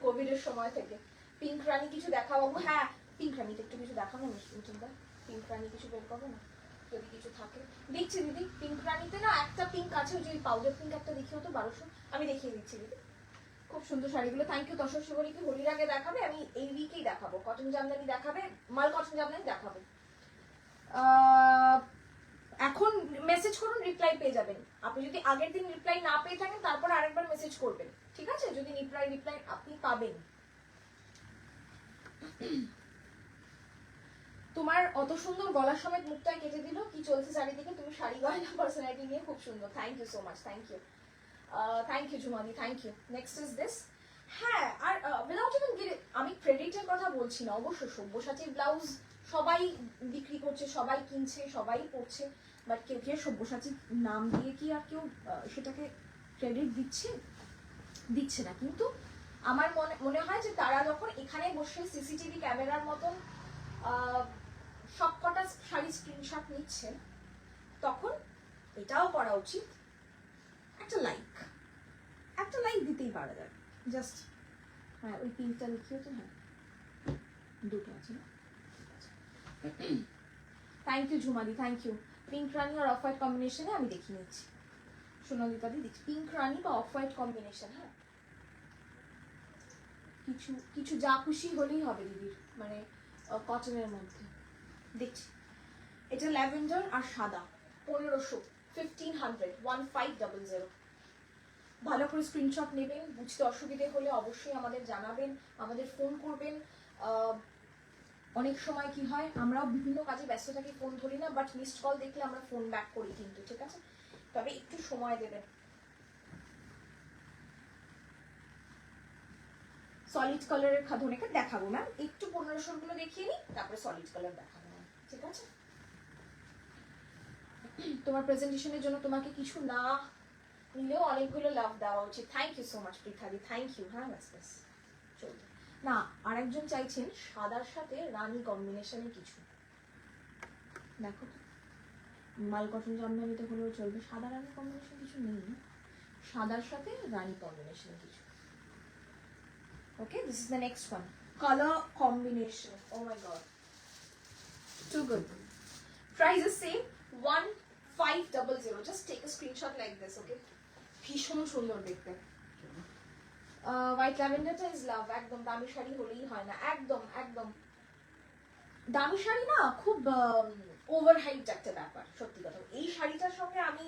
কোভিডের সময় থেকে। পিঙ্ক রানী কিছু দেখাবো? হ্যাঁ পিঙ্ক রানীতে একটু কিছু দেখাবো মিঠুনদা, পিঙ্ক রানী কিছু বের করবো না যদি কিছু থাকে? দেখছি দিদি, পিঙ্ক রানীতে না একটা পিঙ্ক আছে, ওই যে পাউডার পিঙ্ক একটা দেখিও তো 1200, আমি দেখিয়ে দিচ্ছি দিদি, খুব সুন্দর শাড়িগুলো, থ্যাংক ইউ। তসর শিবরীকে হোলির আগে দেখাবে, আমি এই উইকেই দেখাবো, কটন জামদানি দেখাবে, মাল কটন জামদানি দেখাবো। এখন মেসেজ করুন, রিপ্লাই পেয়ে যাবেন। আপনি যদি আগের দিন রিপ্লাই না পেয়ে থাকেন তারপর আরেকবার মেসেজ করবেন, ঠিক আছে, যদি রিপ্লাই আপনি পাবেন। তোমার অত সুন্দর গলার সমেত মুখটা কেটে দিল, কি চলছে চারিদিকে? তুমি শাড়ি গয়না পার্সোনালিটি নিয়ে খুব সুন্দর, thank you so much, thank you, thank you ঝুমাদি, thank you. Next is this. হ্যাঁ, আর উইদাউট ইভেন গেট, আমি ক্রেডিটের কথা বলছি না, অবশ্য সব্যসাচীর ব্লাউজ সবাই বিক্রি করছে, সবাই কিনছে, সবাই পরছে, বাট কেউ কেউ সব্যসাচীর নাম দিয়ে কি আর কেউ সেটাকে ক্রেডিট দিচ্ছে না। কিন্তু আমার মনে হয় যে তারা যখন এখানে বসে সিসিটিভি ক্যামেরার মতন সবকটা শাড়ি স্ক্রিনশট নিচ্ছেন, তখন এটাও করা উচিত, একটা লাইক দিতেই পারা যায়, জাস্ট। হ্যাঁ ওই পিঙ্কটা দেখিও তো, হ্যাঁ দুটো আছে না, থ্যাংক ইউ ঝুমাদি, থ্যাংক ইউ। পিঙ্ক রানি আর অফ হোয়াইট কম্বিনেশনে আমি দেখিয়ে নিচ্ছি, সোনালিকাদি দেখছি, পিঙ্ক রানি বা অফ হোয়াইট কম্বিনেশন। হ্যাঁ কিছু যা খুশি হলেই হবে দিদির, মানে কটনের মধ্যে দেখছি। এটা ল্যাভেন্ডার আর সাদা, 1500, 1500। ভালো করে স্ক্রিনশট নেবেন, বুঝতে অসুবিধে হলে অবশ্যই আমাদের জানাবেন, আমাদের ফোন করবেন। অনেক সময় কি হয়, আমরাও বিভিন্ন কাজে ব্যস্ত থাকি, ফোন ধরি না, বাট মিসড কল দেখলে আমরা ফোন ব্যাক করি কিন্তু, ঠিক আছে? তবে একটু সময় দেবেন। সলিড কালারের ধনেটা দেখাবো ম্যাম, একটু 1500 গুলো দেখিয়ে নিই, তারপরে সলিড কালার দেখাবো, ঠিক আছে? তোমার প্রেজেন্টেশনের জন্য তোমাকে কিছু না নিলেও অনেকগুলো লাভ দেওয়া উচিত। থ্যাংক ইউ সো মাচ পৃথাদি, থ্যাংক ইউ। হ্যাঁ ব্যাস ব্যাস চলবে না। আরেকজন চাইছেন সাদার সাথে রানী কম্বিনেশনে কিছু, দেখো তো মাল কটন জামদানিতে হলেও চলবে, সাদা রানী কম্বিনেশন কিছু নেই, সাদার সাথে রানী কম্বিনেশন কিছু। Okay, this is the next one. Color combination. Oh my god. Too good. Price is same. 1500. Just take a screenshot like this, okay? ভীষণ সুন্দর দেখতে। হোয়াইট ল্যাভেন্ডারটা ইজ লাভ। একদম দামি শাড়ি হলেই হয় না, একদম একদম দামি শাড়ি না, খুব ওভার হাইট একটা ব্যাপার, সত্যি কথা। এই শাড়িটার সঙ্গে আমি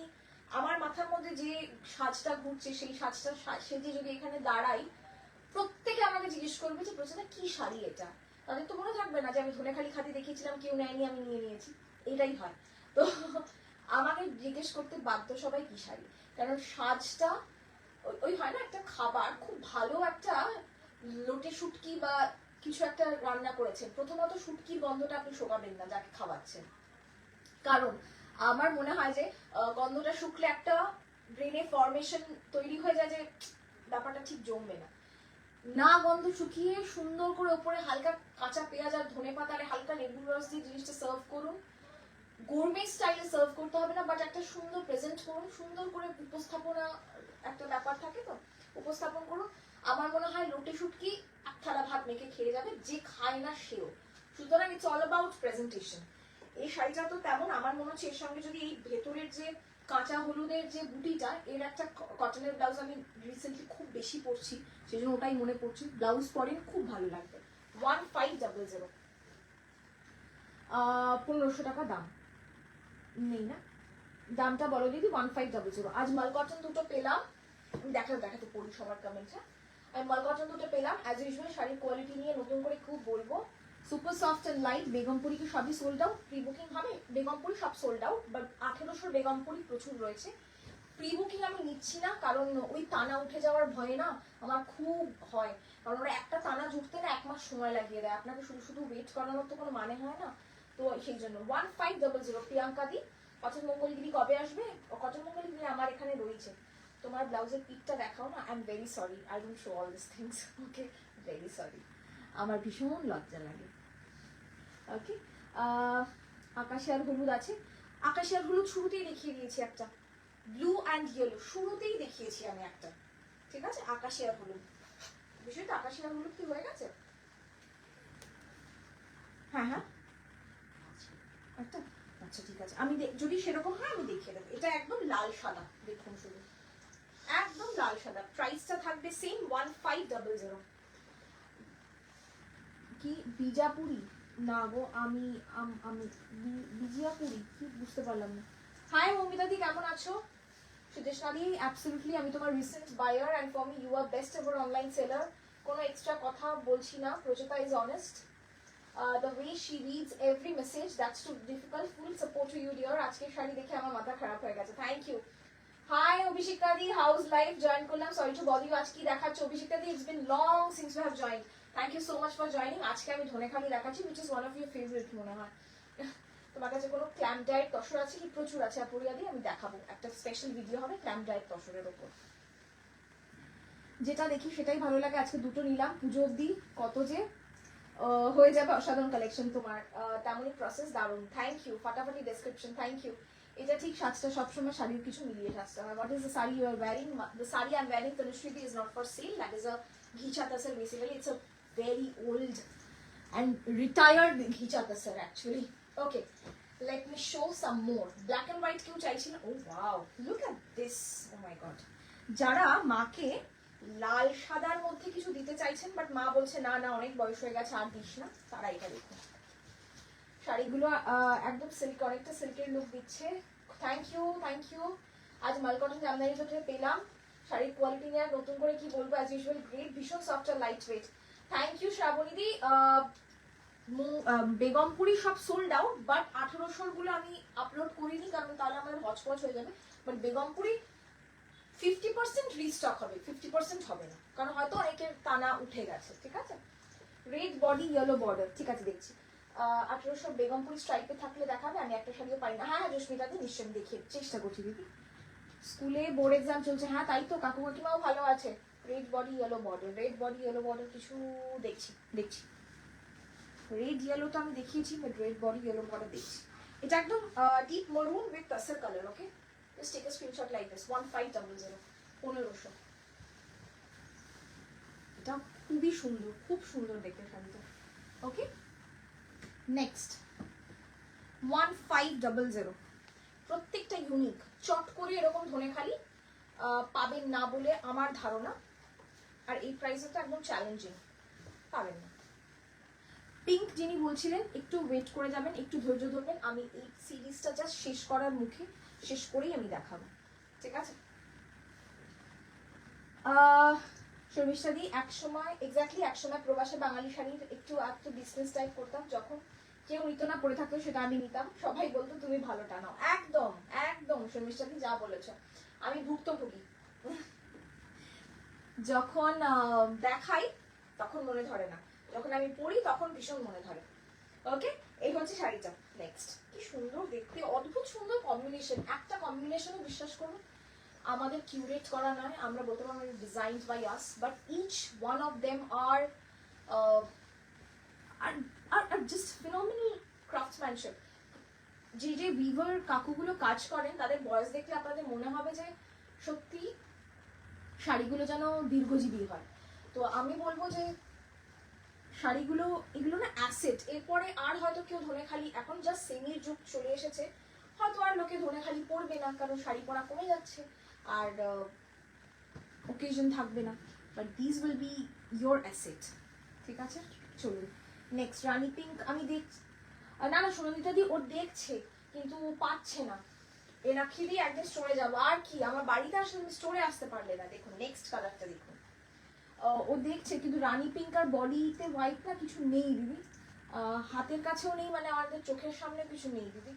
আমার মাথার মধ্যে যে সাজটা ঘুরছে, সেই সাজটা সেজে যদি এখানে দাঁড়াই, প্রত্যেকে আমাকে জিজ্ঞেস করবে যে প্রচুর কি শাড়ি এটা। তাদের তো মনে থাকবে না যে আমি ধনেখালি খাদি দেখিয়েছিলাম, কেউ নেয়নি, আমি নিয়ে নিয়েছি। এটাই হয়। তো আমাকে জিজ্ঞেস করতে বাধ্য সবাই কি শাড়ি, কারণ সাজটা ওই হয় না, একটা খাবার খুব ভালো একটা লোটে শুটকি বা কিছু একটা রান্না করেছেন, প্রথমত শুটকির গন্ধটা আপনি শোকাবেন না যাকে খাওয়াচ্ছেন, কারণ আমার মনে হয় যে গন্ধটা শুকলে একটা ব্রেনে ফরমেশন তৈরি হয়ে যায় যে ব্যাপারটা ঠিক জমবে না। না, গন্ধ শুকিয়ে সুন্দর করে উপরে হালকা কাঁচা পেঁয়াজ আর ধনেপাতা আর হালকা লেবুর রস দিয়ে জিনিসটা সার্ভ করুন। গোরমে স্টাইলে সার্ভ করতে হবে না, বাট একটা সুন্দর প্রেজেন্ট করুন, সুন্দর করে উপস্থাপনা একটা ব্যাপার থাকে, তো উপস্থাপন করুন। আমার মনে হয় লোটে শুটকি এক থালা ভাত মেখে খেয়ে যাবে, যে খায় না সেও। সুতরাং ইটস অল অ্যাবাউট প্রেজেন্টেশন। এই শাড়িটা তো তেমন, আমার মনে হচ্ছে এর সঙ্গে যদি এই ভেতরের যে কাঁচা হলুদের যে বুটিটা, এর একটা কটনের ব্লাউজ আমি রিসেন্টলি খুব বেশি পরছি, সেই জন্য ওটাই মনে পড়ছে, ব্লাউজ পরেন খুব ভালো লাগবে। 1500। 1500 টাকা দাম নেই না, দামটা বলো দিদি। 1500। আজ মাল কটন দুটো পেলাম, দেখাতে পড়ি সবার কমেন্টে। আমি মাল কটন দুটো পেলাম, অ্যাজ ইউজুয়াল শাড়ির কোয়ালিটি নিয়ে নতুন করে খুব বলবো। Super soft and light. Begampuri কি সবই সোল্ড আউট, প্রি বুকিং হবে? বেগমপুরি সব সোল্ড আউট, বাট 1800 বেগমপুরি প্রচুর রয়েছে। প্রি বুকিং আমি নিচ্ছি না, কারণ ওই টানা উঠে যাওয়ার ভয়ে না আমার খুব হয়, কারণ ওরা একটা টানা জুটতে না 1 মাস সময় লাগিয়ে দেয়, আপনাকে শুধু শুধু ওয়েট করানোর তো কোনো মানে হয় না, তো সেই জন্য 1500। প্রিয়াঙ্কা দি, কটন মঙ্গলগিরি কবে আসবে? কটন মঙ্গলগিরি আমার এখানে রয়েছে। তোমার ব্লাউজের পিকটা দেখাও না। I am very sorry, I don't show all this things, okay? Very sorry, আমার ভীষণ লজ্জা লাগে। ওকে, আকাশি আর হলুদ আছে। আকাশি আর হলুদ শুরুতেই দেখিয়ে দিয়েছি একটা, ব্লু অ্যান্ড ইয়েলো শুরুতেই দেখিয়েছি আমি একটা, ঠিক আছে? আকাশি আর হলুদ, বিষয়টা আকাশি আর হলুদ কি হয়ে গেছে? হ্যাঁ হ্যাঁ একটা, আচ্ছা ঠিক আছে, আমি যদি সেরকম হয় আমি দেখিয়ে দেবো। এটা একদম লাল সাদা, দেখুন শুধু একদম লাল সাদা। প্রাইসটা থাকবে সেম 1500। কি বিজাপুরি? না গো, আমি বিজিয়াপুরি কি বুঝতে পারলাম না। হাই মৌমিতাদি, কেমন আছো? সুদেশনাদি, অ্যাবসলিউটলি আমি তোমার recent buyer, and for me you are best ever online seller. কোনো এক্সট্রা কথা বলছি না, Prajata is honest. The way she reads every message, that's too difficult. Full support to you, dear. আজকে শাড়ি দেখে আমার মাথা খারাপ হয়ে গেছে। Thank you. Hi Abhishika di, house life join করলাম, সরি টু বলি ইউ। আজ কি দেখাচ্ছ Abhishika di? It's been long since you have joined. Thank you so much for joining. আজকে আমি ধনেখালি দেখাচ্ছি, which is one of your favourite মনে হয়। তোমার কাছে কোনো ক্ল্যাম্প ডায়েট তসর আছে কি? প্রচুর আছে আপুরিয়া দি, আমি দেখাবো, একটা স্পেশাল ভিডিও হবে ক্ল্যাম্প ডায়েট তসরের ওপর। যেটা দেখি সেটাই ভালো লাগে। আজকে দুটো নিলাম, পুজো অবধি কত যে হয়ে যাবে অসাধারণ কালেকশন তোমার, তেমনই প্রসেস, দারুণ। থ্যাংক ইউ, ফাটাফাটি ডেসক্রিপশন, থ্যাংক ইউ। এটা ঠিক সাজটা সবসময় শাড়ির কিছু মিলিয়ে সাজতে হয়। What is the sari you are wearing? The sari I am wearing, Tanushri di, is not for sale, that is a ghicha tussar. Basically it's a very old and retired ghicha tussar actually. Okay, let me show some more. Black and white কেউ চাইছিল? Oh wow, look at this, oh my god. যারা মাকে লাল সাদার মধ্যে কিছু দিতে চাইছেন, but মা বলছে না না অনেক বয়স হয়ে গেছে আর দিস না, তারা এটা দেখুন। শাড়িগুলো একদম সিল্ক, অনেকটা সিল্কের লুক দিচ্ছে। Thank you, thank you. আজ মাল কটন জামদানি যেটা পেলাম, শাড়ির কোয়ালিটি নিয়ে নতুন করে কি বলবো, অ্যাজ ইউজুয়াল গ্রেট, ভীষণ সফট আর light weight. Thank you Shrabani di. Begampuri সব সোল্ড আউট, বাট 1800 গুলো আমি আপলোড করিনি কারণ তাহলে আমার হচপচ হয়ে যাবে। বাট বেগমপুরি 50% রিস্টক হবে, 50% হবে না, কারণ হয়তো অনেকের টানা উঠে গেছে। ঠিক আছে, রেড বডি ইয়েলো বর্ডার, ঠিক আছে দেখছি। 1800 বেগমপুরি স্ট্রাইপে থাকলে দেখাবে, আমি একটা শাড়িও পাই না। হ্যাঁ হ্যাঁ জস্মিতা দি নিশ্চয়ই দেখে চেষ্টা করছি দিদি। স্কুলে বোর্ড এক্সাম চলছে, হ্যাঁ তাই তো, কাকু কাকিমাও ভালো আছে। Red body yellow border, red body yellow border কিছু দেখছি দেখছি। রেড ইয়েলো তো আমি দেখিয়েছি, but red body yellow border দেখছি। এটা একদম deep maroon with tassel colour. Okay, just take a screenshot like this. 1500, 1500। এটা খুবই সুন্দর, খুব সুন্দর দেখতে শাড়িটা। Okay, next 1500। প্রত্যেকটা ইউনিক, চট করে এরকম ধনেখালি পাবেন না বলে আমার ধারণা। আর এই প্রাইসে তো একদম চ্যালেঞ্জিং, পাবেন না। পিঙ্ক যিনি বলছিলেন একটু ওয়েট করে যাবেন, একটু ধৈর্য ধরবেন, আমি এই সিরিজটা জাস্ট শেষ করার মুখে, শেষ করেই আমি দেখাবো। ঠিক আছে, শর্মিষ্ঠা দি একসময়, এক্স্যাক্টলি একসময় প্রবাসে বাঙালি শাড়ির একটু বিজনেস টাইপ করতাম, যখন কেউ নিত না পরে থাকতো সেটা আমি নিতাম, সবাই বলতো তুমি ভালো টানাও। একদম একদম শর্মিষ্ঠা দি যা বলেছ, আমি ভুক্তভোগী। যখন দেখাই তখন মনে ধরে না, যখন আমি পড়ি তখন ভীষণ মনে ধরে। ওকে, এই হচ্ছে শাড়িটা। নেক্সট, কি সুন্দর দেখতে, অদ্ভুত সুন্দর কম্বিনেশন। একটা কম্বিনেশনও বিশ্বাস করুন আমাদের কিউরেট করা নয়, আমরা বলতে পারবো designed by us, but each one of them are just phenomenal craftsmanship. যে যে উইভার কাকুগুলো কাজ করেন তাদের বয়স দেখলে আপনাদের মনে হবে যে সত্যি শাড়িগুলো যেন দীর্ঘজীবী হয়। তো আমি বলবো যে শাড়িগুলো, এগুলো না অ্যাসেট। এরপরে আর হয়তো কেউ ধনেখালি, এখন জাস্ট সেমির যুগ চলে এসেছে, হয়তো আর লোকে ধনেখালি পরবে না কারণ শাড়ি পরা কমে যাচ্ছে আর ওকেশন থাকবে না, but this will be your asset. ঠিক আছে, চলুন নেক্সট। রানী পিঙ্ক আমি দেখছি, না না সুনন্দিতা দি ওর দেখছে কিন্তু পাচ্ছে না। এনাক্ষী দিয়ে একদিন স্টোরে যাবো, আর কি আমার বাড়িতে আসলে স্টোরে আসতে পারলে না। দেখুন নেক্সট কালারটা দেখুন, ও দেখছে কিন্তু রানী পিঙ্ক আর বডিতে হোয়াইট না কিছু নেই দিদি, হাতের কাছেও নেই, মানে আমাদের চোখের সামনে কিছু নেই দিদি।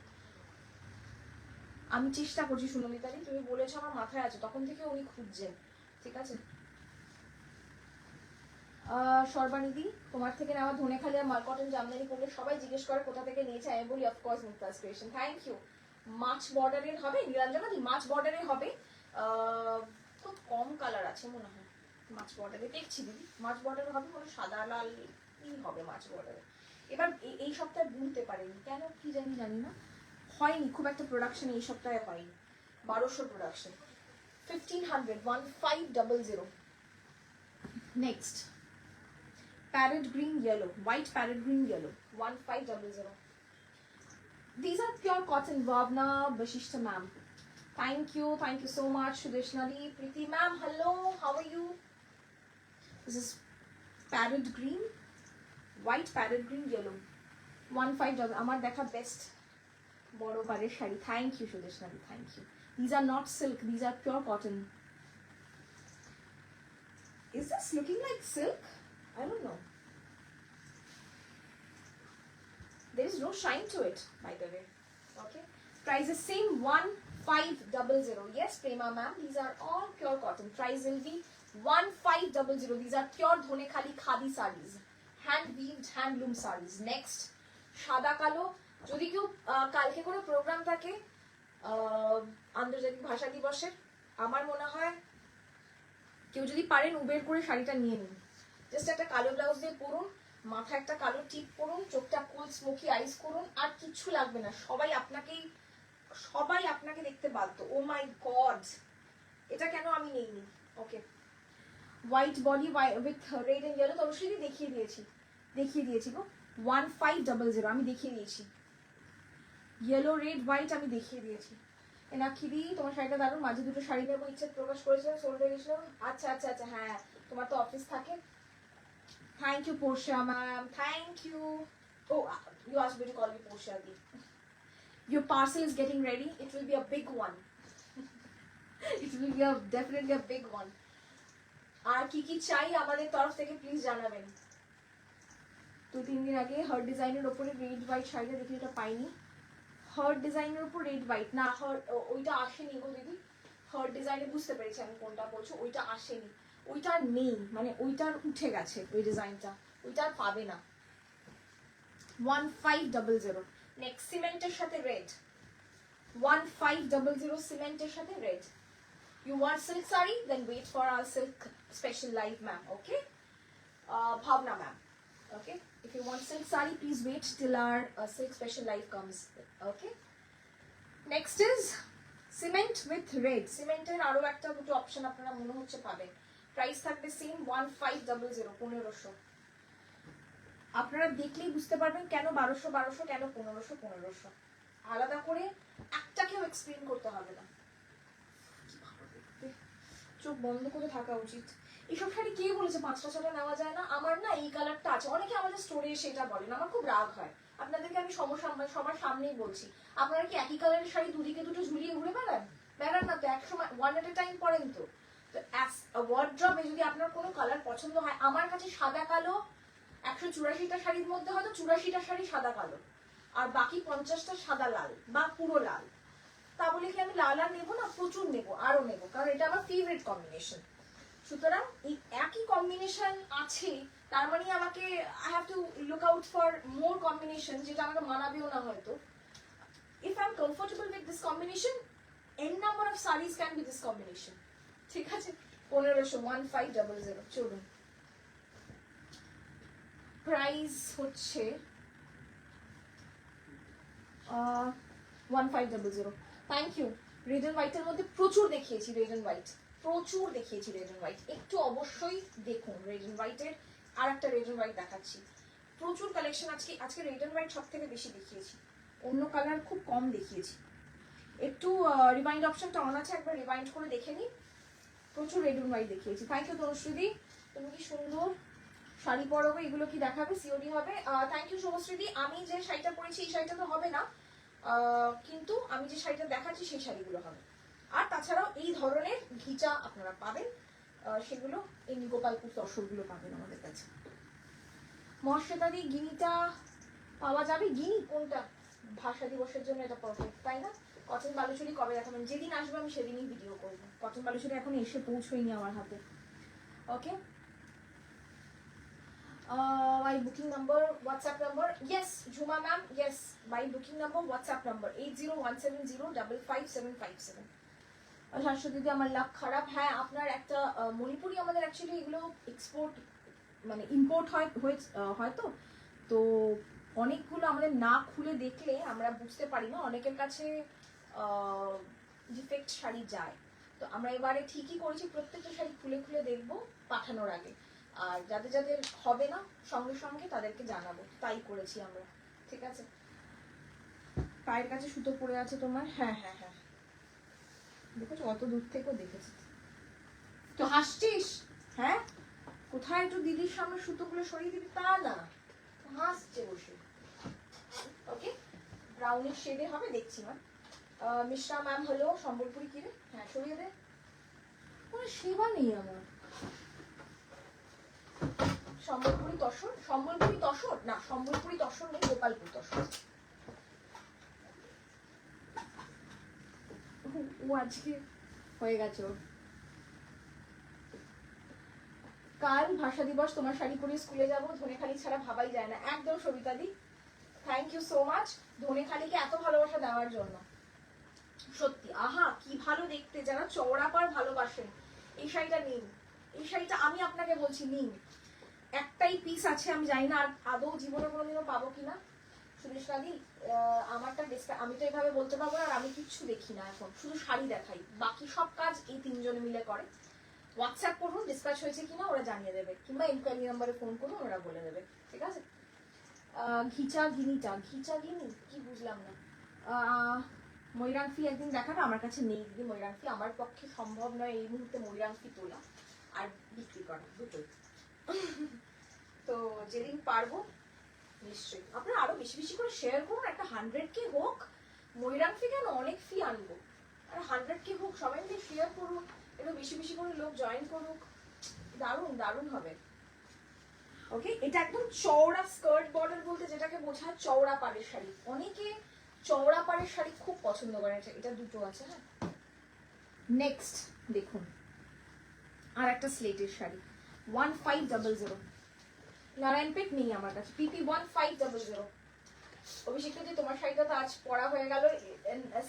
আমি চেষ্টা করছি সুনমিতাদি, তুমি বলেছো আমার মাথায় আছে, তখন থেকে উনি খুঁজছেন। ঠিক আছে, সর্বানিধি তোমার থেকে নেওয়া ধনেখালি আর মাল কটন জামদানি করলে সবাই জিজ্ঞেস করে কোথা থেকে নিয়েছে, আমি বলি of course Mukta's creation. Thank you. মাছ বর্ডারের হবে নিরঞ্জনা দি, মাছ বর্ডারের হবে, খুব কম কালার আছে মনে হয় মাছ বর্ডারে, দেখছি দিদি। মাছ বর্ডারে হবে, কোনো সাদা লাল হবে মাছ বর্ডারে। এবার এই সপ্তাহে বুনতে পারেনি কেন কি জানি, জানি না, হয়নি খুব একটা প্রোডাকশন এই সপ্তাহে হয়নি। 1200 production, 1500, 1500। Next parrot green yellow, white parrot green yellow, 1500. These are pure cotton. Bhavna Bashishta ma'am, thank you so much. Sudeshnali Preeti ma'am, hello, how are you? This is parrot green, white parrot green yellow, 1500. Amar dekha best boro parer shari. Thank you Sudeshnali, thank you. These are not silk, these are pure cotton. Is this looking like silk? I don't know. There is no shine to it, by the way. Okay. Price is same, 1500. Yes, Prema ma'am. These are all pure cotton. Price will be 1500. These are pure Dhonekhali khadi sarees, hand weaved handloom sarees. Next, সাদা কালো। যদি কেউ কালকে কোনো programme থাকে আন্তর্জাতিক ভাষা দিবসের, আমার মনে হয় কেউ যদি পারেন উবের করে শাড়িটা নিয়ে নিন, জাস্ট একটা কালো ব্লাউজ দিয়ে পরুন, মাথায় একটা কালো টিপ পরুন, চোখটা কুল স্মোকি আইস করুন, আর কিচ্ছু লাগবে না। সবাই আপনাকে দেখতে বাধ্য। ও মাই গড, এটা কেন আমি নেইনি। Okay, white body with red and yellow, তো অবশ্যই দেখিয়ে দিয়েছি গো। 1500 আমি দেখিয়ে দিয়েছি, ইয়েলো রেড হোয়াইট আমি দেখিয়ে দিয়েছি। এনাক্ষী তোমার শাড়িটা দারুণ, মাঝে দুটো শাড়ি নেবো ইচ্ছে প্রকাশ করেছিলাম, সোল্ড হয়ে গেছিল। আচ্ছা আচ্ছা আচ্ছা, হ্যাঁ তোমার তো অফিস থাকে। Thank you Portia ma'am, thank you. Oh, you asked me to call you Portia di. Your parcel is getting ready, it will be a big one. It will be definitely a big one. আর কি কি চাই আমাদের তরফ থেকে please জানাবেন। 2-3 দিন আগে heart ডিজাইনের ওপরে রেড হোয়াইট শাড়িটা দেখি, এটা পাইনি। হার্ট ডিজাইনের উপর রেড হোয়াইট না, ওইটা আসেনি গো দিদি। হার্ট ডিজাইনে বুঝতে পেরেছি আমি কোনটা বলছো, ওইটা আসেনি, ওইটা নেই, মানে ওইটার উঠে গেছে ওই ডিজাইনটা, ওইটা আর পাবে না। 1500 নেক্সট সিমেন্টের সাথে রেড, 1500 সিমেন্টের সাথে red. You want silk saree? Then wait for our silk special live, ma'am. Okay, Bhavna, ma'am. Okay, if you want silk saree, please wait till our silk special live comes. Okay. Next is cement with red. Cement এর আরো একটা দুটো option আপনারা মনে হচ্ছে পাবেন। Price থাকবে same 1500, 1500। আপনারা দেখলেই বুঝতে পারবেন কেন 1200 কেন 1500। আলাদা করে একটাকেও এক্সপ্লেন করতে হবে না। চোখ বন্ধ করে থাকা উচিত। এইসব শাড়ি কে বলেছে 5টা 6টা নেওয়া যায় না? আমার না এই কালারটা আছে, অনেকে আমাদের স্টোরে সেটা বলেন, আমার খুব রাগ হয়। আপনাদেরকে আমি সবার সামনেই বলছি, আপনারা কি একই কালারের শাড়ি দুদিকে দুটো ঝুলিয়ে ঘুরে বেড়ান না তো, এক সময় ওয়ান এট এ টাইম পরেন তো। অ্যাজ ওয়ার্ড্রবে যদি আপনার কোনো কালার পছন্দ হয়, আমার কাছে সাদা কালো 184টা শাড়ির মধ্যে হয়তো 84টা শাড়ি সাদা কালো, আর বাকি 50টা সাদা লাল বা পুরো লাল। তা বলে কি আমি লাল আর নেবো না, প্রচুর নেবো, আরো নেবো, কারণ এটা আমার ফেভারিট কম্বিনেশন। সুতরাং এই একই কম্বিনেশন আছে, তার মানে আমাকে I have to look out for more combination, যেটা আমাকে মানাবেও না হয়তো। If I am comfortable with this combination, n number of series can be this combination. ঠিক আছে, 1500 চলুন। প্রাইস হচ্ছে 1500। Thank you. রেড এন্ড হোয়াইটের মধ্যে প্রচুর দেখিয়েছি রেড এন্ড হোয়াইট, একটু অবশ্যই দেখুন রেড এন্ড হোয়াইটের। আর একটা রেড এন্ড হোয়াইট দেখাচ্ছি, প্রচুর কালেকশন। আজকে রেড এন্ড হোয়াইট সব থেকে বেশি দেখিয়েছি, অন্য কালার খুব কম দেখিয়েছি। একটু রিমাইন্ড অপশনটা অন আছে, একবার রিমাইন্ড করে দেখে নিন। প্রচুর রেড এন্ড হোয়াইট দেখিয়েছি। থ্যাংক ইউ তনুশ্রীদি, তুমি কি সুন্দর শাড়ি পরবে। এগুলো কি দেখাবে? সিওডি হবে। থ্যাংক ইউ শুভশ্রীদি। আমি যে শাড়িটা পরেছি এই শাড়িটা তো হবে না, কিন্তু আমি যে শাড়িটা দেখাচ্ছি সেই শাড়িগুলো হবে। আর তাছাড়াও এই ধরনের ঘিচা আপনারা পাবেন, সেগুলো এই গোপালপুর তসরগুলো পাবেন আমাদের কাছে। মহাশ্বেতাদি, গিনিটা পাওয়া যাবে? গিনি কোনটা? ভাষা দিবসের জন্য এটা পারফেক্ট, তাই না? কটন বালুচুরি কবে দেখাবেন? যেদিন আসবে আমি সেদিনই ভিডিও করবো। কটন বালুচুরি এখন এসে পৌঁছয়নি আমার হাতে। ওকে, my booking number, WhatsApp number, yes, Juma ma'am, yes, my booking number, WhatsApp number 8017055757। শাশ্বত দিদি, আমার লাক খারাপ। হ্যাঁ, আপনার একটা মণিপুরি আমাদের অ্যাকচুয়ালি এগুলো এক্সপোর্ট মানে ইম্পোর্ট হয়তো, তো অনেকগুলো আমাদের না খুলে দেখলে আমরা বুঝতে পারি না, অনেকের কাছে ডিফেক্ট শাড়ি যায়। তো আমরা এবারে ঠিকই করেছি, প্রত্যেকটা শাড়ি খুলে খুলে দেখবো পাঠানোর আগে, আর যাদের যাদের হবে না সঙ্গে সঙ্গে তাদেরকে জানাবো, তাই করেছি আমরা। ঠিক আছে, পায়ের কাছে সুতো পড়ে আছে তোমার? হ্যাঁ হ্যাঁ হ্যাঁ, দেখেছো অত দূর থেকেও দেখেছি তো। হাসছিস? হ্যাঁ, কোথায় একটু দিদির সামনে সুতোগুলো সরিয়ে দিবি তা না, হাসছে বসে। ওকে, ব্রাউনিশ শেডে হবে, দেখছি না। মিশ্রা ম্যাম হলো সম্বলপুরি কিরে? হ্যাঁ, সরিয়ে দে, কোনো সেবা নেই আমার। সম্বলপুরি তসর না, সম্বলপুরি তসর নেই, গোপালপুর তসর। ও আজকে হয়ে গেছে ওর। কাল ভাষা দিবস, তোমার শাড়ি পরে স্কুলে যাবো, ধনেখালি ছাড়া ভাবাই যায় না। একদম সবিতা দি, থ্যাংক ইউ সো মাচ ধনেখালিকে এত ভালোবাসা দেওয়ার জন্য। সত্যি, আহা কি ভালো দেখতে, যারা চওড়া পার ভালোবাসেন এই শাড়িটা নিন। এই শাড়িটা আমি আপনাকে বলছি নিন, একটাই পিস আছে, আমি জানি না আর আদৌ জীবনে কোনোদিনও পাবো কিনা। সুদেশনা দি, আমারটা আমি তো এভাবে বলতে পারবো না, আর আমি কিচ্ছু দেখি না এখন, শুধু শাড়ি দেখাই, বাকি সব কাজ এই তিনজনে মিলে করে। হোয়াটসঅ্যাপ করুন, ডিসপ্যাচ হয়েছে কিনা ওরা জানিয়ে দেবে, কিংবা ইনকোয়ারি নাম্বারে ফোন করুন, ওরা বলে দেবে। ঠিক আছে। ঘিচা গিনি কি বুঝলাম না। ময়ূরাংফি একদিন দেখাবে, আমার কাছে নেই দিদি ময়ূরাংফি, আমার পক্ষে সম্ভব নয় এই মুহূর্তে ময়ূরাংফি তোলা আর বিক্রি করা দুটোই। তো যেদিন পারবো নিশ্চয়ই আপনারা আরো বেশি বেশি করে শেয়ার করুন, একটা 100K হোক, ময়ূরাংফি কেন অনেক ফি আনবো, আর 100K হোক, সবাই মিলে শেয়ার করুন, একটু বেশি বেশি করে লোক জয়েন করুক, দারুণ দারুণ হবে। ওকে, এটা একদম চওড়া স্কার্ট বর্ডার বলতে যেটাকে বোঝায় চওড়া পাড়ের শাড়ি। অনেকে চওড়া পাড়ের শাড়ি খুব পছন্দ করে। এটা দুটো আছে। হ্যাঁ, নেক্সট দেখুন আর একটা স্লেটের শাড়ি 1500। নারায়ণপেট নেই আমার কাছে, পিপি 1500। অভিষেকটা যে তোমার শাড়িটা তো আজ পরা হয়ে গেল,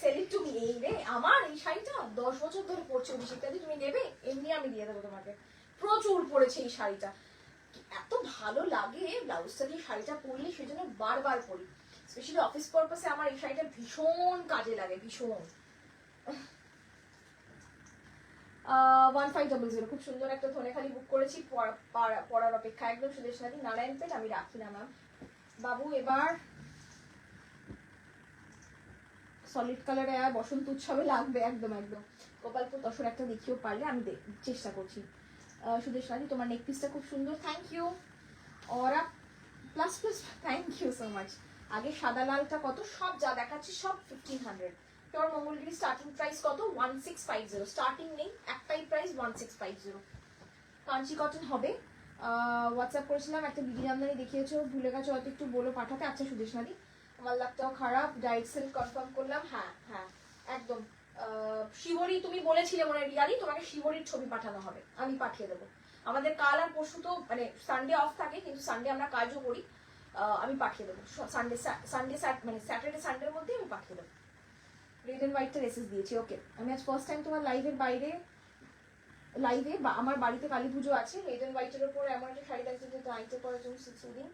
সেল ইট টু মি। এই রে, আমার এই শাড়িটা 10 বছর ধরে পরছে অভিষেকটা, দিয়ে তুমি নেবে? এমনি আমি দিয়ে দেবো তোমাকে। প্রচুর পরেছে এই শাড়িটা, এত ভালো লাগে ব্লাউজটা দিয়ে শাড়িটা পরলে, সেই জন্য বারবার পরি। স্পেশালি অফিস পারপাসে আমার এই শাড়িটা ভীষণ কাজে লাগে, ভীষণ। 1500, খুব সুন্দর একটা ধনে খালি বুক করেছি পড়ার অপেক্ষা। একদম সুদেশ নাদি, নারায়ণপেট। আমি রাখি না ম্যাম। বাবু এবার সলিড কালারে বসন্ত উৎসবে লাগবে একদম একদম। গোপালপুর দশর একটা দেখিও পারলে, আমি চেষ্টা করছি। সুদেশ নাদি, তোমার নেক পিসটা খুব সুন্দর, থ্যাংক ইউ। ওরা plus plus, thank you so much. আগে সাদা লালটা কত? সব যা দেখাচ্ছি সব 1500। পিওর মঙ্গলগিরি স্টার্টিং প্রাইস কত? 1650। স্টার্টিং নেই, একটাই প্রাইস 1650। কাঞ্চি কটন হবে। হোয়াটসঅ্যাপ করেছিলাম, একটা বিডি জামদানি দেখিয়েছো, ভুলে গেছো হয়তো, একটু বলো পাঠাতে। আচ্ছা সুদেশ নাদি, আমার লাকটাও খারাপ, ডাইট সেল কনফার্ম করলাম। হ্যাঁ হ্যাঁ একদম। শিবরি তুমি বলেছিলে মনে হয়, রিয়ালি তোমাকে শিবরির ছবি পাঠানো হবে, আমি পাঠিয়ে দেবো। আমাদের কাল আর পরশু তো মানে সানডে অফ থাকে, কিন্তু সানডে আমরা কাজও করি। আমি পাঠিয়ে দেবো সানডে মানে স্যাটারডে সানডের মধ্যে আমি পাঠিয়ে দেবো। রেড এন্ড হোয়াইটটা রেসেস দিয়েছি। ওকে, আমি আজ ফার্স্ট টাইম তোমার লাইভে বা আমার বাড়িতে কালী পুজো আছে। রেড এন্ড হোয়াইটের উপর এমন একটা শাড়ি দেখছি যে নাইটে করার জন্য সুদিন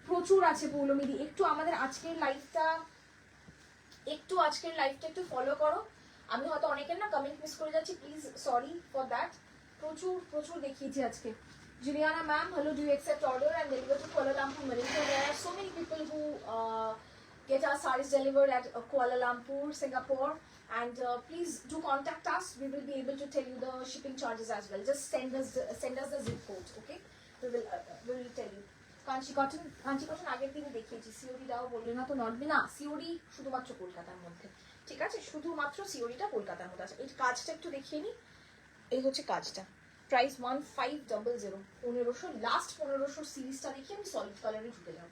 প্রচুর আছে। পৌলমিদি, একটু আমাদের আজকের লাইভটা একটু ফলো করো। আমি হয়তো অনেকের না কমেন্ট মিস করে যাচ্ছি, প্লিজ সরি ফর দ্যাট। প্রচুর দেখিয়েছি আজকে। Juliana ma'am, hello, do you accept order and deliver to Kuala Lumpur, Malaysia? There are so many people who get our sarees delivered at Kuala Lumpur, Singapore, and please do contact us. We will be able to tell you the shipping charges as well. Just send us the zip code, okay? We will tell you. Kanchi cotton আগের দিনে দেখিয়েছি। সিওরি দাও বললে না তো, নটবে না। সিওরি শুধুমাত্র কলকাতার মধ্যে, ঠিক আছে? শুধুমাত্র সিওরিটা কলকাতার মধ্যে আছে। এই কাজটা একটু দেখিয়ে নি, এই হচ্ছে কাজটা। প্রাইস 1500। 1500, লাস্ট 1500 সিরিজটা দেখি আমি সলিড কালারে ঢুকে যাব।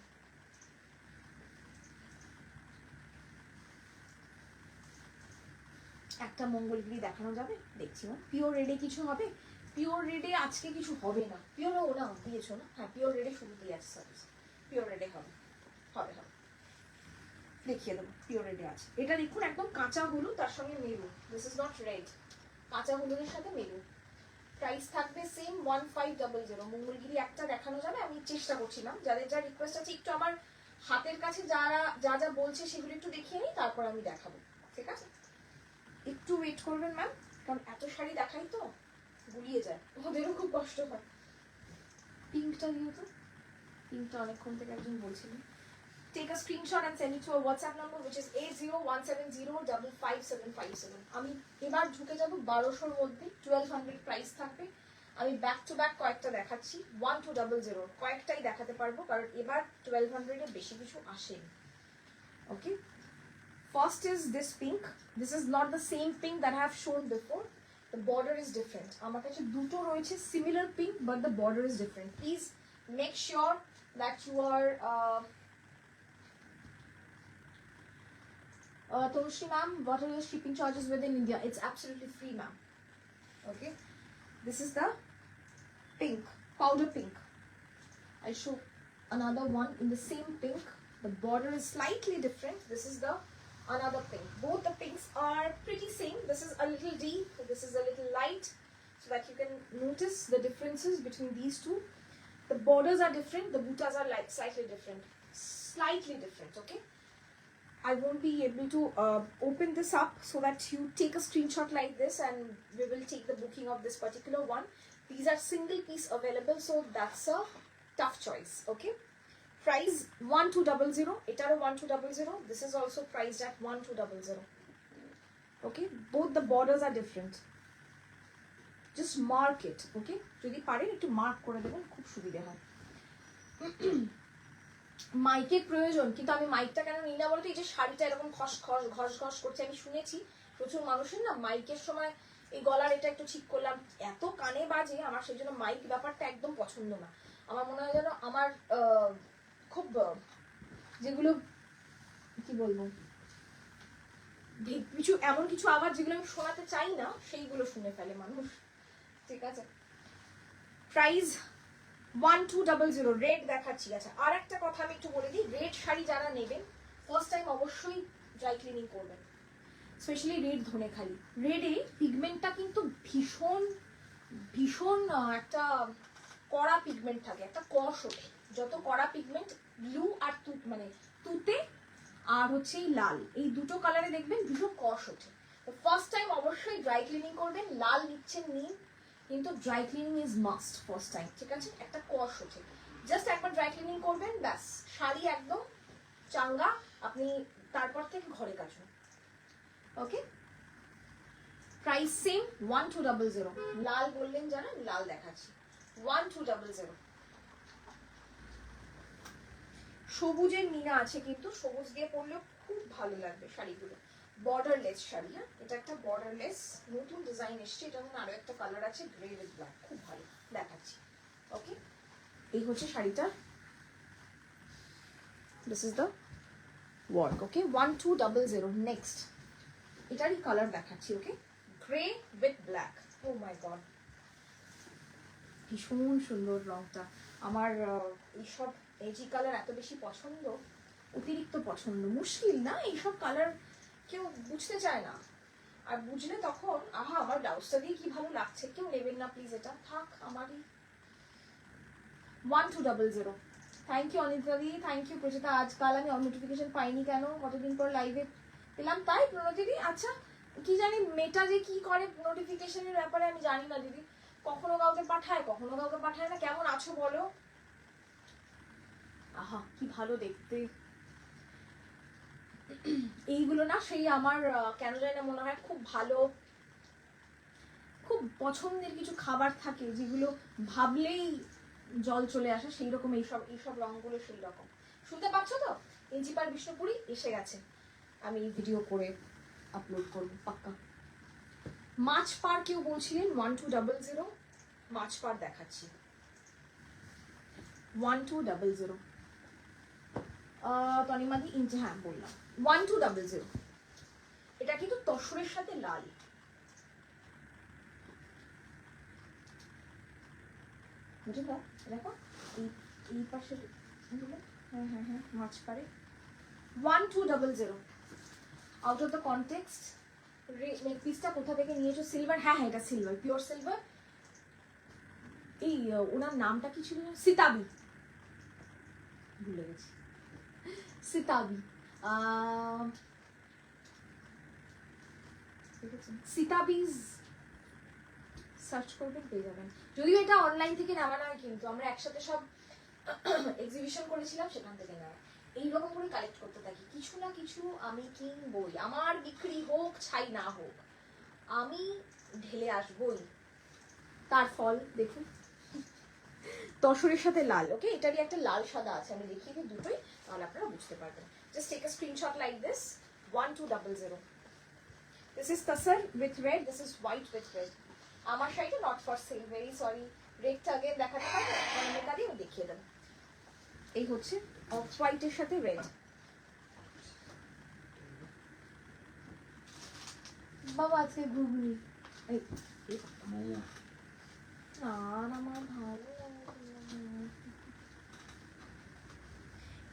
একটা মঙ্গলগিরি দেখানো যাবে, দেখছি না। পিওর রেডে কিছু হবে? পিওর রেডে আজকে কিছু হবে না। পিওর ও না দিয়েছো না? হ্যাঁ, পিওর রেডে শুরু দিয়ে আছে সার্ভিস। পিওর রেডে হবে হবে হবে, দেখিয়ে দেবো। পিওর রেডে আছে। এটা দেখুন একদম কাঁচা হলুদ, তার সঙ্গে maroon. This is not red, কাঁচা হলুদের সাথে মেরুন। প্রাইস থাকবে সেম 1500। মঙ্গলগিরি একটা দেখানো যাবে, আমি চেষ্টা করছিলাম। যাদের যা রিকোয়েস্ট আছে, একটু আমার হাতের কাছে যা যা বলছে সেগুলো একটু দেখিয়ে নিই, তারপর আমি দেখাবো, ঠিক আছে? একটু ওয়েট করবেন ম্যাম, কারণ এত শাড়ি দেখাই তো গুলিয়ে যায়, ওদেরও খুব কষ্ট হয়। পিঙ্কটা দিও তো, পিঙ্কটা অনেকক্ষণ থেকে একজন বলছিলেন। Take a screenshot and send it to our WhatsApp number, which is 8017055757. আমি এবার ঢুকে যাব 1200 এর মধ্যে, 1200 প্রাইস থাকবে। আমি ব্যাক টু ব্যাক কয়েকটা দেখাচ্ছি। 1200 কয়েকটাই দেখাতে পারবো, কারণ এবার 1200 এর বেশি কিছু আসেনি। Okay, first is this pink. This is not the same pink that I have shown before. The border is different. আমার কাছে দুটো রয়েছে similar pink, but the border is different. Please make sure that you are Tonushri ma'am, what are your shipping charges within India? It's absolutely free, ma'am. Okay, this is the pink, powder pink. I'll show another one in the same pink. The border is slightly different. This is the another pink. Both the pinks are pretty same. This is a little deep, this is a little light, so that you can notice the differences between these two. The borders are different, the buttas are like slightly different, okay? I won't be able to open this up, so that you take a screenshot like this and we will take the booking of this particular one. These are single piece available, so that's a tough choice, okay? Price 1200. Etaro 1200. This is also priced at 1200. Okay, both the borders are different. Just mark it, okay? যদি পারেন একটু mark করে দেবেন, খুব সুবিধা হয়। মাইকের প্রয়োজন, কিন্তু আমি মাইকটা কেন নিই না বলতো? এই যে শাড়িটা এরকম ঘস করছে, আমি শুনেছি প্রচুর মানুষের না মাইকের সময় এই গলার এটা একটু ঠিক করলাম, এত কানে বাজে আমার, সেই জন্য মাইক ব্যাপারটা একদম পছন্দ না আমার মনে হয় যেন আমার খুব যেগুলো কি বলবো কিছু এমন কিছু আবার যেগুলো আমি শোনাতে চাই না সেইগুলো শুনে ফেলে মানুষ। ঠিক আছে, প্রাইস 1200 রেড দেখাচ্ছি। আচ্ছা আর একটা কথা আমি একটু বলে দিই, রেড শাড়ি যারা নেবেন ফার্স্ট টাইম অবশ্যই ড্রাই ক্লিনিং করবেন, স্পেশালি রেড ধনেখালি। রেডে পিগমেন্টটা কিন্তু ভীষণ ভীষণ একটা কড়া পিগমেন্ট থাকে, একটা কষ ওঠে। যত কড়া পিগমেন্ট ব্লু আর মানে তুতে আর হচ্ছে এই লাল, এই দুটো কালারে দেখবেন ভীষণ কষ ওঠে। তো ফার্স্ট টাইম অবশ্যই ড্রাই ক্লিনিং করবেন। লাল নিচ্ছেন নিন, কিন্তু dry cleaning is must first time. ঠিক আছে, একটা কষ ওঠে, জাস্ট একবার ড্রাই ক্লিনিং করবেন ব্যাস, শাড়ি একদম চাঙ্গা, আপনি তারপর থেকে ঘরে কাচুন। ওকে, প্রাইস সেম 1200। লাল বললেন যারা, লাল দেখাচ্ছি 1200। সবুজের মিনা আছে, কিন্তু সবুজ দিয়ে পরলেও খুব ভালো লাগবে শাড়িগুলো। বর্ডারলেস শাড়ি, হ্যাঁ এটা একটা বর্ডারলেস নতুন ডিজাইন এসছে, এটা আরো একটা কালার আছে গ্রে উইথ ব্ল্যাক, খুব ভালো দেখাচ্ছি। ওকে, এই হচ্ছে শাড়িটা, this is the work. Okay, 1200। Next এটারই কালার দেখাচ্ছি। Okay, grey with black, oh my god ভীষণ সুন্দর রংটা। আমার এইসব এজি কালার এত বেশি পছন্দ, অতিরিক্ত পছন্দ, মুশকিল না এইসব কালার কেউ বুঝতে চায় না, আর বুঝলে তখন আহা আমার ব্লাউজটা দিয়ে কি ভালো লাগছে, কেউ নেবেন না প্লিজ, এটা থাক আমারই। 1200। Thank you Anita di, thank you Prachita. আজকাল আমি নোটিফিকেশন পাইনি কেন, কতদিন পর লাইভে পেলাম তাই প্রণতি দি। আচ্ছা কি জানি মেটা যে কি করে নোটিফিকেশনের ব্যাপারে আমি জানি না দিদি, কখনো কাউকে পাঠায় কখনো কাউকে পাঠায় না। কেমন আছো বলো? আহা কি ভালো দেখতে এইগুলো না, সেই আমার কেন জানি না মনে হয় খুব ভালো, খুব পছন্দের কিছু খাবার থাকে যেগুলো ভাবলেই জল চলে আসে, সেই রকম এইসব রঙগুলো সেই রকম। শুনতে পাচ্ছ তো? ইঞ্জিপার বিষ্ণুপুরি এসে গেছে, আমি ভিডিও করে আপলোড করবো পাক্কা। মাছ পার কেউ বলছিলেন 1200, মাছ পার দেখাচ্ছি 1200। তনিমাদি ইঞ্চি, হ্যাঁ বললাম 1200। এটা কিন্তু তসরের সাথে লাল, বুঝলে? দেখো এই পাশে, হ্যাঁ হ্যাঁ হ্যাঁ মাছ পারে 1200। Out of the context. পিসটা কোথা থেকে নিয়েছো? সিলভার, হ্যাঁ হ্যাঁ এটা সিলভার, পিওর সিলভার। এই ওনার নামটা কি ছিল? সিতাবি, ভুলে গেছি, সিতাবি। সিতাবিজ সার্চ করবেন পেয়ে যাবেন, যদিও এটা অনলাইন থেকে নেওয়া নয়, কিন্তু আমরা একসাথে সব এক্সিবিশন করেছিলাম সেখান থেকে নেওয়া। এইরকম করে কালেক্ট করতে থাকি, কিছু না কিছু আমি কিনবই, আমার বিক্রি হোক ছাই না হোক আমি ঢেলে আসবই, তার ফল দেখুন। তসরের সাথে লাল। ওকে, এটারই একটা লাল সাদা আছে, আমি দেখিয়ে দিই দুটোই, তাহলে আপনারা বুঝতে পারবেন। Just take a screenshot like this, 1200। This is tussar with red, this is white with red. আমার শাড়িটা not for sale, very sorry, রেডটা আগে দেখাতে পারি মেটা দিয়ে আমি দেখিয়ে দেবো। এই হচ্ছে অফ হোয়াইটের সাথে রেড। বাবা আজকে ঘুগনি,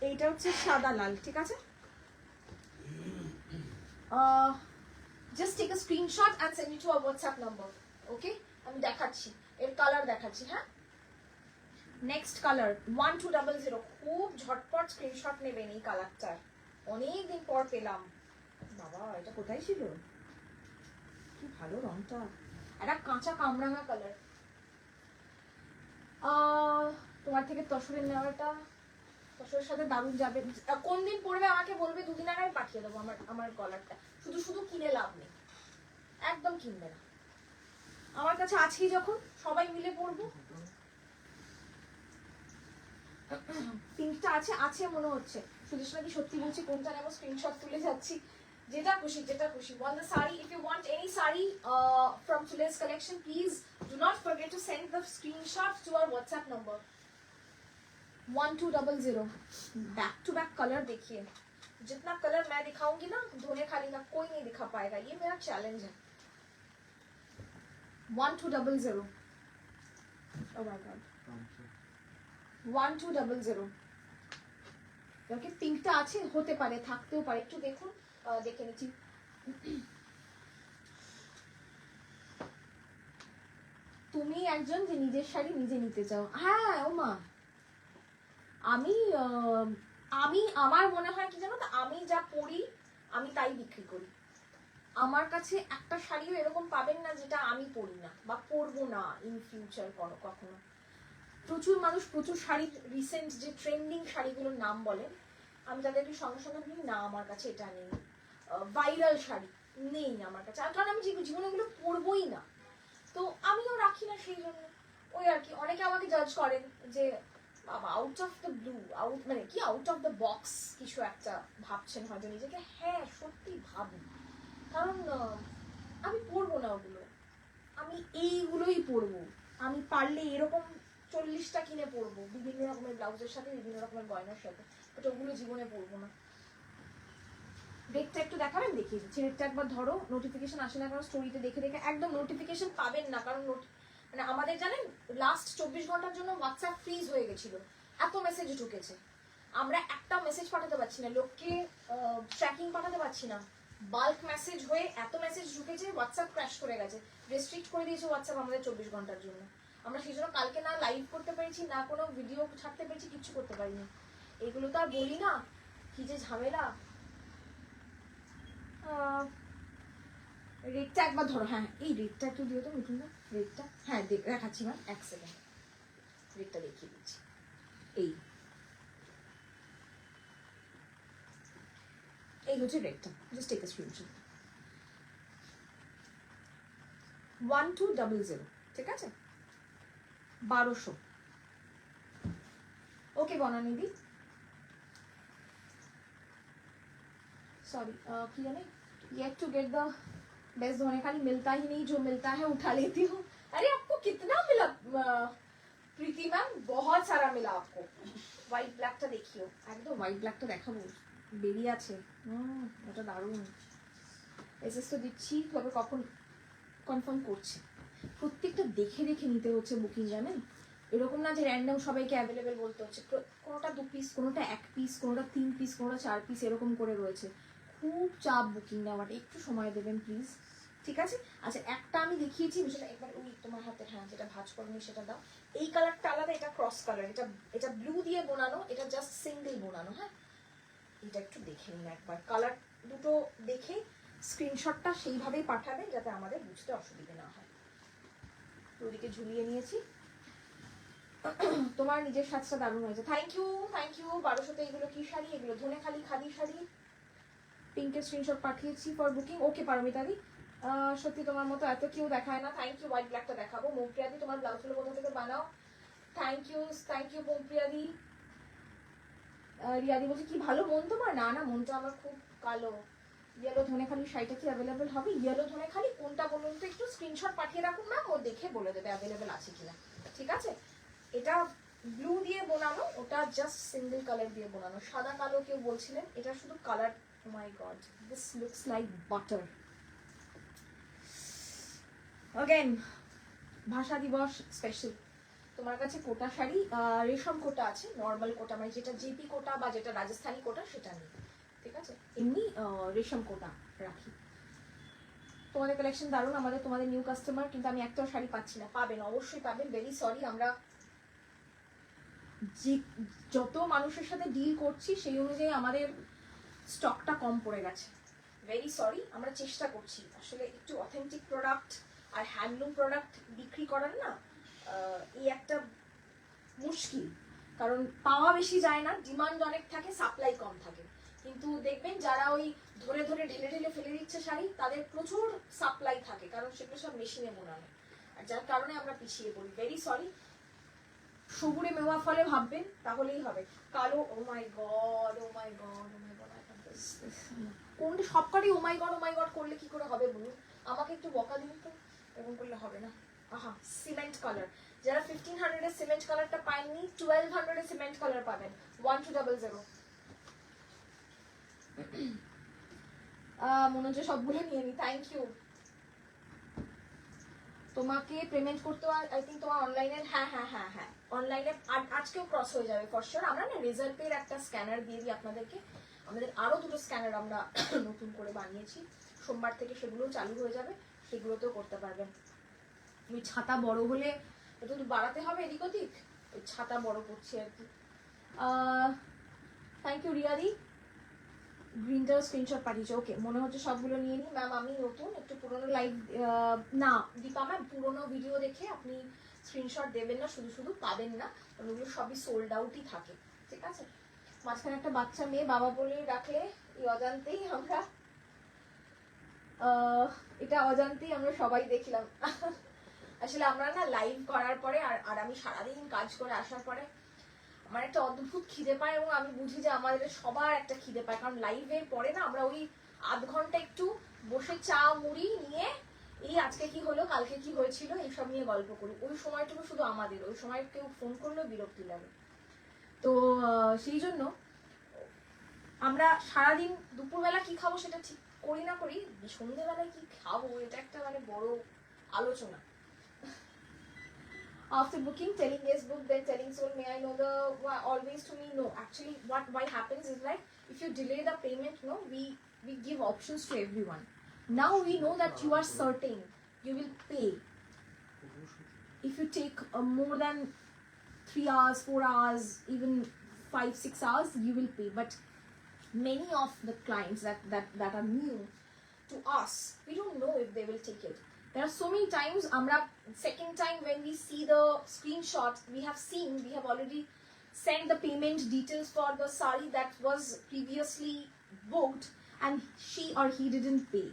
এইটা হচ্ছে সাদা লাল, ঠিক আছে? Just take a screenshot and send it to our WhatsApp number. Okay, আমি দেখাচ্ছি, এর কালার দেখাচ্ছি। হ্যাঁ, নেক্সট কালার 1200। খুব ঝটপট স্ক্রিনশট নেবেন এই কালারটার, অনেকদিন পর পেলাম। বাবা এটা কোথায় ছিল, কি ভালো রংটা, একটা কাঁচা কামরাঙা কালার। তোমার থেকে তসরের নেওয়াটা তসরের সাথে দারুণ যাবে। কোন দিন পড়বে আমাকে বলবে, দুদিন আগে আমি পাঠিয়ে দেবো আমার কলারটা। শুধু শুধু কিনে লাভ নেই, একদম কিনবে না, আমার কাছে আছেই যখন সবাই মিলে পড়বো। পিঙ্কটা আছে আছে মনে হচ্ছে, সুদেশনা কি সত্যি বলছি, কোনটা নেবো স্ক্রিনশট তুলে যাচ্ছি, যেটা খুশি যেটা খুশি। Want the saree? If you want any saree from today's collection, please do not forget to send the screenshots to our WhatsApp number. 1200 back to back colour देखिए, जितना कलर मैं दिखाऊंगी ना धोने खाली का कोई नहीं दिखा पाएगा, ये मेरा चैलेंज है। 1200 oh my god 1200 ওকে পিঙ্কটা আছে, হতে পারে থাকতেও পারে, একটু দেখুন দেখে নিচ্ছি। তুমি একজন যে নিজের শাড়ি নিজে নিতে চাও, হ্যাঁ ওমা আমি আমি আমার মনে হয় কি জানো তো, আমি যা পরি আমি তাই বিক্রি করি। আমার কাছে একটা শাড়িও এরকম পাবেন না যেটা আমি পরি না বা পরবো না ইন ফিউচার কখনো। প্রচুর মানুষ প্রচুর শাড়ি, রিসেন্ট যে ট্রেন্ডিং শাড়িগুলোর নাম বলেন, আমি তাদেরকে সঙ্গে সঙ্গে বলি না আমার কাছে এটা নেই, ভাইরাল শাড়ি নেই আমার কাছে, আর কারণ আমি জীবনে এগুলো পরবোই না, তো আমিও রাখি না সেই জন্য। ওই আর কি, অনেকে আমাকে জাজ করেন যে বাবা out of the blue, out মানে কি আউট অফ দ্য বক্স কিছু একটা ভাবছেন হয়তো নিজেকে। হ্যাঁ সত্যি ভাবি, কারণ আমি পরবো না ওগুলো, আমি এইগুলোই পরবো। আমি পারলে এরকম 40টা কিনে পরবো বিভিন্ন রকমের ব্লাউজের সাথে, বিভিন্ন রকমের গয়নার সাথে, বাট ওগুলো জীবনে পরবো না। রেটটা একটু দেখাবেন, দেখিয়ে দিচ্ছি। রেটটা একবার ধরো, নোটিফিকেশন আসে না কারণ স্টোরিতে দেখে দেখে একদম নোটিফিকেশন পাবেন না, কারণ মানে আমাদের জানেন লাস্ট 24 ঘন্টার জন্য হোয়াটসঅ্যাপ ফ্রিজ হয়ে গেছিল, এত মেসেজ ঢুকেছে, আমরা একটা মেসেজ পাঠাতে পারছি না, লোককে ট্র্যাকিং পাঠাতে পারছি না, বাল্ক মেসেজ হয়ে এত মেসেজ ঢুকেছে হোয়াটসঅ্যাপ ক্র্যাশ করে গেছে, রেস্ট্রিক্ট করে দিয়েছে হোয়াটসঅ্যাপ আমাদের 24 ঘন্টার জন্য। আমরা সেই জন্য কালকে না লাইভ করতে পেরেছি, না কোনো ভিডিও ছাড়তে পেরেছি, কিচ্ছু করতে পারিনি। এইগুলো তো আর বলি না, কি যে ঝামেলা। রেটটা একবার ধরো, হ্যাঁ এই রেটটা একটু দিও তো মিঠুন না, রেটটা হ্যাঁ দেখাচ্ছি ম্যাম, এক সেকেন্ড রেটটা দেখিয়ে দিচ্ছি। এই হচ্ছে রেটটা, জাস্ট টেক আ স্ক্রিনশট। 1200, ঠিক আছে 1200। ओके बनाने दी, सॉरी की जाने yet to get the best धोने खाली, मिलता ही नहीं, जो मिलता है उठा लेती हूँ। अरे आपको कितना मिला प्रीति मैम? बहुत सारा मिला आपको। व्हाइट ब्लैकটা দেখিও, একদম হোয়াইট ব্ল্যাকটা দেখাবো, বেরিয়ে আছে, এটা দারুণ। এসএস তো দিচ্ছি, তবে কখন কনফার্ম করছে, প্রত্যেকটা দেখে দেখে নিতে হচ্ছে বুকিং, জানেন এরকম না যে র্যান্ডম সবাইকে অ্যাভেলেবেল বলতে হচ্ছে, কোনোটা 2 পিস, কোনোটা 1 পিস, কোনোটা 3 পিস, কোনোটা 4 পিস, এরকম করে রয়েছে। খুব চাপ বুকিং নেওয়াটা, একটু সময় দেবেন প্লিজ, ঠিক আছে? আচ্ছা একটা আমি দেখিয়েছি সেটা একবার ওই তোমার হাতে, হ্যাঁ যেটা ভাঁজ করনি সেটা দাও। এই কালারটা আলাদা, এটা ক্রস কালার, এটা ব্লু দিয়ে বোনানো, এটা জাস্ট সিঙ্গেল বোনানো। হ্যাঁ এটা একটু দেখে নিন একবার, কালার দুটো দেখে স্ক্রিনশটটা সেইভাবেই পাঠাবেন যাতে আমাদের বুঝতে অসুবিধা না হয়। ওদিকে ঝুলিয়ে নিয়েছি। তোমার নিজের সাজটা দারুণ হয়েছে, থ্যাংক ইউ 1200তে। এগুলো কি শাড়ি? এগুলো ধনে খালি খাদি শাড়ি, পিঙ্কের স্ক্রিনশট পাঠিয়েছি ফর বুকিং। ওকে পারমিতাদি, সত্যি তোমার মতো এত কেউ দেখায় না, থ্যাংক ইউ। হোয়াইট ব্ল্যাকটা দেখাবো। মৌপ্রিয়াদি তোমার ব্লাউজগুলো কোথা থেকে বানাও? Thank you মৌপ্রিয়াদি। রিয়াদি বলছে কি ভালো মন তোমার? না না, মনটা আমার খুব কালো। ইয়েলো ধনে খালি শাড়িটা কি অ্যাভেলেবেল হবে? ইয়েলো ধনে খালি কোনটা বলুন তো, একটু স্ক্রিনশট পাঠিয়ে রাখুন ম্যাম, ও দেখে বলে দেবে অ্যাভেলেবেল আছে কিনা, ঠিক আছে? এটা ব্লু দিয়ে বোনানো, ওটা জাস্ট সিঙ্গেল কালার দিয়ে বোনানো। সাদা কালো কেউ বলছিলেন, এটা শুধু colour. Oh my God, this looks like butter. Again ভাষা দিবস স্পেশাল। তোমার কাছে কোটা শাড়ি, রেশম কোটা আছে, নর্মাল কোটা মানে যেটা জিপি কোটা বা যেটা রাজস্থানি কোটা সেটা নেই, ঠিক আছে? এমনি রেশম কোটা রাখি। তোমাদের কালেকশন দারুণ, তোমাদের নিউ কাস্টমার, কিন্তু আমি একটাও শাড়ি পাচ্ছি না। পাবেন, অবশ্যই পাবেন, ভেরি সরি। আমরা যে যত মানুষের সাথে ডিল করছি সেই অনুযায়ী আমাদের স্টকটা কম পড়ে গেছে, ভেরি সরি। আমরা চেষ্টা করছি আসলে একটু অথেন্টিক প্রোডাক্ট আর হ্যান্ডলুম প্রোডাক্ট বিক্রি করার না, এই একটা মুশকিল, কারণ পাওয়া বেশি যায় না, ডিমান্ড অনেক থাকে, সাপ্লাই কম থাকে। কিন্তু দেখবেন যারা ওই ধরে ধরে ঢেলে ঢেলে ফেলে দিচ্ছে শাড়ি, তাদের প্রচুর সাপ্লাই থাকে, কারণ সেগুলো সব মেশিনে বোনানো, আর যার কারণে আমরা পিছিয়ে পড়ি, ভেরি সরি। সবুরে মেওয়া ফলে ভাববেন, তাহলেই হবে। কালো, ও my god, O my god, O my god, কোনটা সবকটি ও মাই গড করলে কি করে হবে বলুন? আমাকে একটু বকা দিন তো, এরকম করলে হবে না। আহা সিমেন্ট কালার, যারা 1500 এর সিমেন্ট কালারটা পাননি 1200 এর সিমেন্ট কালার পাবেন 1200। মনে হচ্ছে সবগুলো নিয়ে নি, থ্যাংক ইউ। তোমাকে পেমেন্ট করতে আই থিঙ্ক তোমার অনলাইনে, হ্যাঁ অনলাইনে আজকেও ক্রস হয়ে যাবে ফর শিওর। আমরা না রেজাল্ট পের একটা স্ক্যানার দিয়ে দিই আপনাদেরকে, আমাদের আরো দুটো স্ক্যানার আমরা নতুন করে বানিয়েছি, সোমবার থেকে সেগুলো চালু হয়ে যাবে, সেগুলোতেও করতে পারবেন। ওই ছাতা বড় হলে একটু বাড়াতে হবে এদিক ওদিক, ওই ছাতা বড় করছি আর কি। থ্যাংক ইউ রিয়াদি, গ্রিনটার স্ক্রিনশট পাঠিয়েছে, ওকে মনে হচ্ছে সবগুলো নিয়ে নিই। ম্যাম আমি নতুন, একটু পুরোনো লাইভ না দীপা ম্যাম, পুরোনো ভিডিও দেখে আপনি স্ক্রিনশট দেবেন না, শুধু শুধু পাবেন না, কারণ ওগুলো সবই সোল্ড আউটই থাকে, ঠিক আছে। মাঝখানে একটা বাচ্চা মেয়ে বাবা বলে ডাকলে এই অজান্তেই আমরা এটা অজান্তেই আমরা সবাই দেখলাম। আসলে আমরা না লাইভ করার পরে আর আমি সারাদিন কাজ করে আসার পরে আমার একটা অদ্ভুত খিদে পায়, এবং আমি বুঝি যে আমাদের সবার একটা খিদে পায়, কারণ লাইভের পরে না আমরা ওই আধ ঘন্টা একটু বসে চা মুড়ি নিয়ে এই আজকে কি হলো কালকে কি হয়েছিল এইসব নিয়ে গল্প করি, ওই সময়টুকু শুধু আমাদের, ওই সময় কেউ ফোন করলেও বিরক্তি লাগে। তো সেই জন্য আমরা সারাদিন দুপুরবেলা কি খাবো সেটা ঠিক করি না করি, সন্ধ্যেবেলায় কি খাবো এটা একটা মানে বড় আলোচনা। After booking, telling yes book, then telling soul, may I know the always to me? No, actually, what happens is like if you delay the payment, no, we give options to everyone. Now we know that you are certain you will pay. If you take more than 3 hours, 4 hours, even 5-6 hours, you will pay. But many of the clients that are new to us, we don't know if they will take it. There are so many times amra second time when we see the screenshot, we have already sent the payment details for the sari that was previously booked and she or he didn't pay,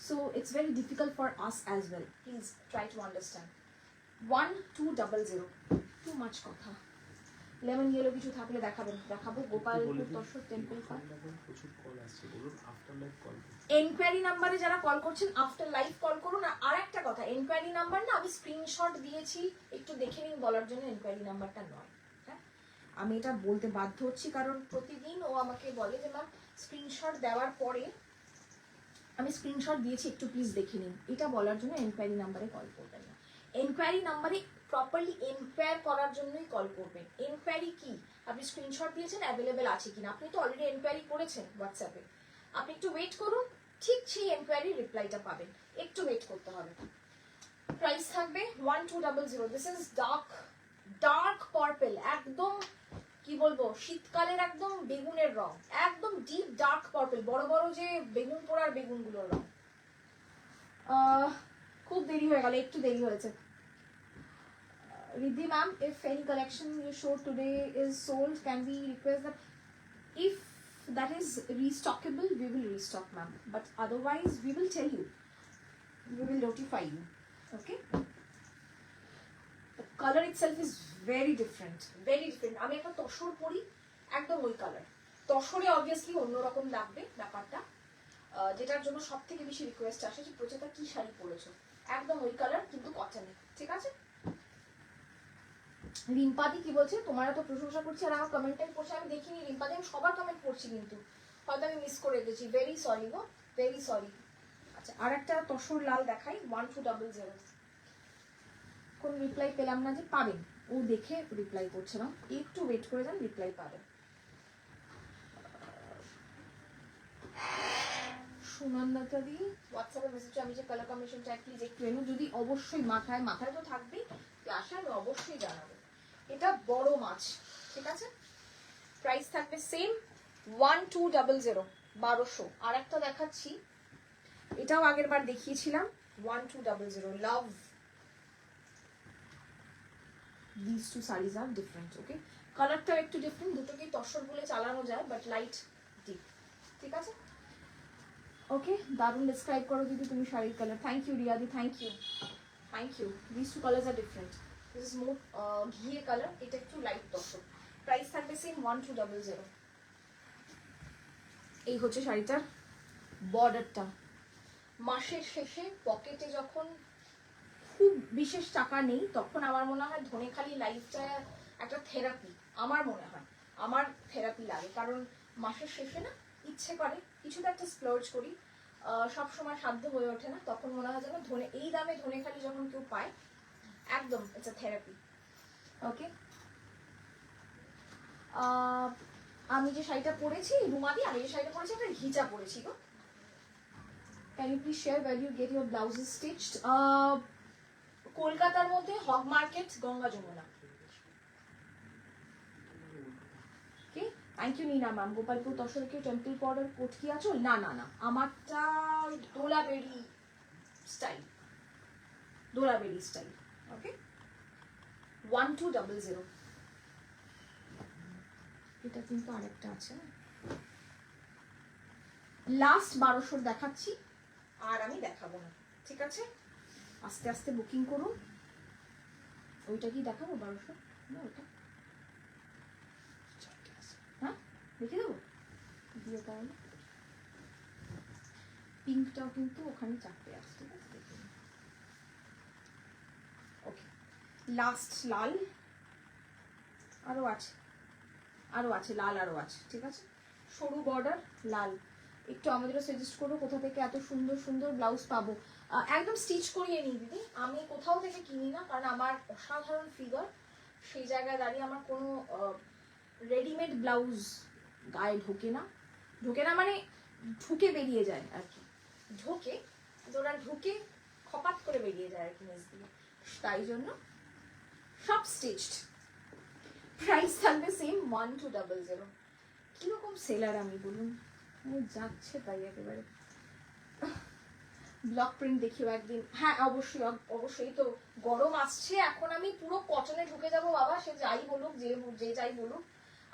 so it's very difficult for us as well. Please try to understand. 1200 too much kotha. Lemon yellow কিছু থাকলে দেখাবো। গোপালপুর দর্শক temple park, প্রচুর call আসছে, বলুন after live call করুন। Enquiry নাম্বারে যারা কল করছেন আফটার লাইভ কল করুন। আর একটা কথা, এনকোয়ারি নাম্বার না আমি স্ক্রিনশট দিয়েছি, একটু দেখে নিন বলার জন্য এনকোয়ারি নাম্বারটা নয়। হ্যাঁ, আমি এটা বলতে বাধ্য হচ্ছি কারণ প্রতিদিন ও আমাকে বলে যে ম্যাম স্ক্রিনশট দেওয়ার পরে আমি স্ক্রিনশট দিয়েছি, একটু প্লিজ দেখে নিন, এটা বলার জন্য এনকোয়ারি নাম্বারে কল করবেন না। এনকোয়ারি নাম্বারে প্রপারলি এনকোয়ার করার জন্যই কল করবেন। এনকোয়ারি কি, আপনি স্ক্রিনশট দিয়েছেন অ্যাভেলেবেল আছে কিনা, আপনি তো অলরেডি এনকোয়ারি করেছেন হোয়াটসঅ্যাপে, আপনি একটু ওয়েট করুন, ঠিক সেই এনকোয়ারি রিপ্লাইটা পাবেন, একটু ওয়েট করতে হবে। প্রাইস থাকবে 1200। দিস ইজ ডার্ক পার্পল, একদম কি বলবো শীতকালের একদম বেগুনের রং, একদম ডিপ ডার্ক পার্পল, বড় বড় যে বেগুন পোড়ার বেগুনগুলোর রং। খুব দেরি হয়ে গেল, একটু দেরি হয়েছে। Riddhi ma'am, if any collection you showed today is sold, can we request that if that is restockable, we will restock ma'am, but otherwise we will tell you, we will notify you, okay? The color itself is very different. আমি একটা তসর পরি, একদম ওই colour, তসরে obviously অন্যরকম লাগবে ব্যাপারটা, যেটার জন্য সব থেকে বেশি রিকোয়েস্ট আসে যে প্রচারটা কি শাড়ি পরেছো, একদম ওই কালার কিন্তু কটনে, ঠিক আছে। রিম্পাদি কি বলছে, তোমার তো প্রশংসা করছি আর আমার কমেন্টটাই পড়ছে, আমি দেখিনি রিম্পাদি, আমি সবার কমেন্ট পড়ছি কিন্তু হয়তো আমি মিস করে গেছি, ভেরি সরি গো, ভেরি সরি। আচ্ছা আর একটা তসর লাল দেখাই 1200, কোন রিপ্লাই পেলাম না, যে পাবেন, ও দেখে রিপ্লাই করছে না, একটু ওয়েট করে যান, রিপ্লাই পাবেন। সুনন্দা দি হোয়াটসঅ্যাপে মেসেজ, আমি যে কালার কম্বিনেশনটা প্লিজ একটু এনো, যদি অবশ্যই মাথায় তো থাকবেই, আসে আমি অবশ্যই জানাবো। এটা বড় মাছ, ঠিক আছে, প্রাইস থাকবে সেম 1200, 1200। আর একটা দেখাচ্ছি, এটাও আগের বার দেখিয়েছিলাম 1200, লাভ। These two sarees are different, okay? কালারটাও একটু ডিফারেন্ট, দুটোকেই তসর বলে চালানো যায়, বাট লাইট ডিপ, ঠিক আছে। ওকে, দারুণ ডিসক্রাইব করো দিদি তুমি শাড়ির কালার, থ্যাংক ইউ রিয়াদি, thank you. These two colors are different. This is more ঘিয়ে কালার, এটা একটু লাইট তসর। প্রাইস থাকবে সেম 1200। এই হচ্ছে শাড়িটার বর্ডারটা, মাসের শেষে পকেটে যখন খুব বিশেষ টাকা নেই তখন আমার মনে হয় ধনেখালি লাইফটা একটা থেরাপি, আমার মনে হয় আমার থেরাপি লাগে, কারণ মাসের শেষে না ইচ্ছে করে কিছু তো একটা স্প্লার্জ করি, সব সময় সাধ্য হয়ে ওঠে না, তখন মনে হয় যেন এই দামে ধনেখালি যখন কেউ পায় একদম ইটস আ থেরাপি। ওকে, আমি যে শাড়িটা পরেছি রুমাদি, আমি যে শাড়িটা পরেছি একটা ঘিচা পরেছি গো। Can you please share where you get your blouses stitched? কলকাতার মধ্যে Hogg market, Ganga Jamuna. Okay, thank you Nina ma'am. Gopalpur তসরকে টেম্পল পাউডার কোট কি আছো? না না না, আমারটা দোলাবেরি স্টাইল, দোলাবেরি স্টাইল। ওকে, 1200। এটা কিন্তু আরেকটা আছে, লাস্ট 1200 দেখাচ্ছি আর আমি দেখাবো না, ঠিক আছে? আস্তে আস্তে বুকিং করুন। ওইটা কি দেখাবো 1200? না ওটা, হ্যাঁ দেখে দেবো দিয়ে তাহলে। পিঙ্কটাও কিন্তু ওখানে 4টে আছে, ঠিক আছে দেখে। ওকে, লাস্ট লাল আরো আছে, আরো আছে লাল, আরো আছে, ঠিক আছে? সরু বর্ডার লাল। একটু আমাদেরও সাজেস্ট করো কোথা থেকে এত সুন্দর সুন্দর ব্লাউজ পাবো। একদম স্টিচ করিয়ে নিই দিদি, আমি কোথাও থেকে কিনি না, কারণ আমার অসাধারণ ফিগার, সেই জায়গায় দাঁড়িয়ে আমার কোনো রেডিমেড ব্লাউজ গায়ে ঢোকে না, ঢোকে না মানে ঢুকে বেরিয়ে যায় আর কি, ঢোকে ওরা ঢুকে খপাত করে বেরিয়ে যায় আর কি নিচ দিয়ে, তাই জন্য সব স্টিচড। প্রাইস থাকবে সেম 1200। কিরকম সেলার আমি বলুন, যাচ্ছে তাই একেবারে। ব্লক প্রিন্ট দেখিও একদিন, হ্যাঁ অবশ্যই অবশ্যই। তো গরম আসছে, এখন আমি পুরো কটনে ঢুকে যাব বাবা, সে যাই বলুক, যে যাই বলুক,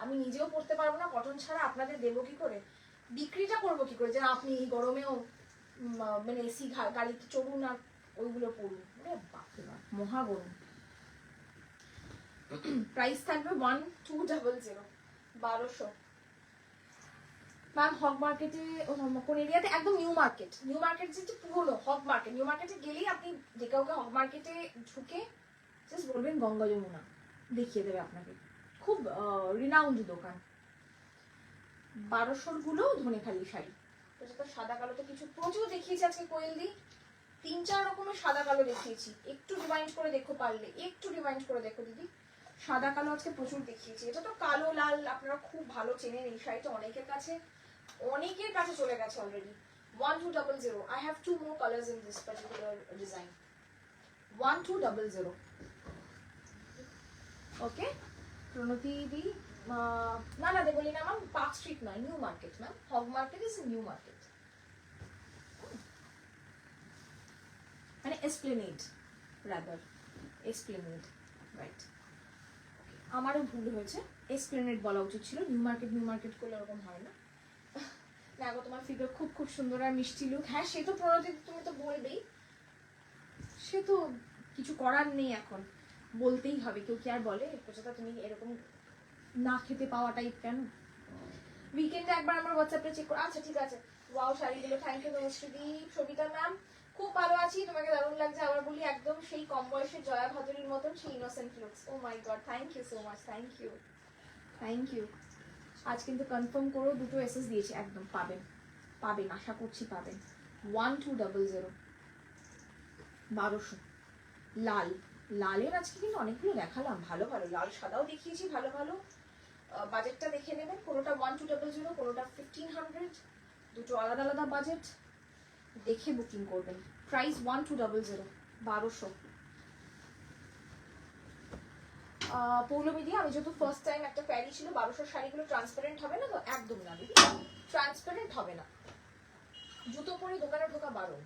আমি নিজেও পড়তে পারবো না কটন ছাড়া, আপনাদের দেবো কি করে, বিক্রিটা করবো কি করে, যে আপনি এই গরমেও মানে এসি গাড়িতে চড়ুন আর ওইগুলো পড়ুন, বাপরে বাপ মহা গরম। প্রাইস থাকবে 1200, 1200। ম্যাম হগ মার্কেটে কোন এরিয়াতে? একদম নিউ মার্কেট, নিউ মার্কেট যেটা পুরনো হগ মার্কেট, নিউ মার্কেটে গেলেই আপনি যে কাউকে হগ মার্কেটে ঢুকে জাস্ট বলবেন গঙ্গা যমুনা, দেখিয়ে দেবে আপনাকে, খুব রিনাউন্ড দোকান। 1200 গুলো ধনেখালি শাড়ি, তো সাদা কালো তো কিছু প্রচুর দেখিয়েছি আজকে কোয়েল দি, 3-4 রকমের সাদা কালো দেখিয়েছি, একটু রিমাইন্ড করে দেখো পারলে, একটু রিমাইন্ড করে দেখো দিদি, সাদা কালো আজকে প্রচুর দেখিয়েছি। এটা তো কালো লাল আপনারা খুব ভালো চেনেন, এই শাড়িটা অনেকের কাছে চলে গেছে already. 1200। I have 2 more colors in this particular design. 1200। Okay, Pranati di, না না দেবলি না ম্যাম, পার্ক স্ট্রিট নয়, New Market ma'am, Hogg Market is New Market, মানে এসপ্লেনেড রাদার, এসপ্লেনেড, রাইট। আমারও ভুল হয়েছে, এসপ্লেনেড বলা উচিত ছিল, নিউ মার্কেট করলে ওরকম হয় না। দেখো তোমার ফিগার খুব খুব সুন্দর আর মিষ্টি লুক, হ্যাঁ সে তো প্রণতি তুমি তো বলবেই, সে তো কিছু করার নেই, এখন বলতেই হবে, কেউ কি আর বলে প্রচেতা তুমি এরকম না খেতে পাওয়া টাইপ কেন? উইকেন্ডে একবার আমার হোয়াটসঅ্যাপে চেক করো, আচ্ছা ঠিক আছে। ওয়াও শাড়িগুলো, থ্যাংক ইউ নমস্কৃদীপ, সবিতা ম্যাম খুব ভালো আছি, তোমাকে দারুণ লাগছে, আবার বলি একদম সেই কম বয়সের জয়া ভাদুরীর মতন সেই innocent looks. Oh my God, thank you so much, thank you thank you. আজ কিন্তু কনফার্ম করো, 2টো এসএস দিয়েছি, একদম পাবেন পাবেন, আশা করছি পাবেন। 1200, 1200 লাল, লালের আজকে কিন্তু অনেকগুলো দেখালাম, ভালো ভালো লাল সাদাও দেখিয়েছি, ভালো ভালো। বাজেটটা দেখে নেবেন, কোনোটা 1200, কোনোটা 1500, দুটো আলাদা আলাদা বাজেট, দেখে বুকিং করবেন। প্রাইস 1200, 1200। পৌলমি দিয়ে, আমি যেহেতু ফার্স্ট টাইম, একটা প্যারি ছিল 1200 শাড়িগুলো ট্রান্সপারেন্ট হবে না তো? একদম না দিদি, ট্রান্সপারেন্ট হবে না, জুতো পরে দোকানে ঢোকা বারণ।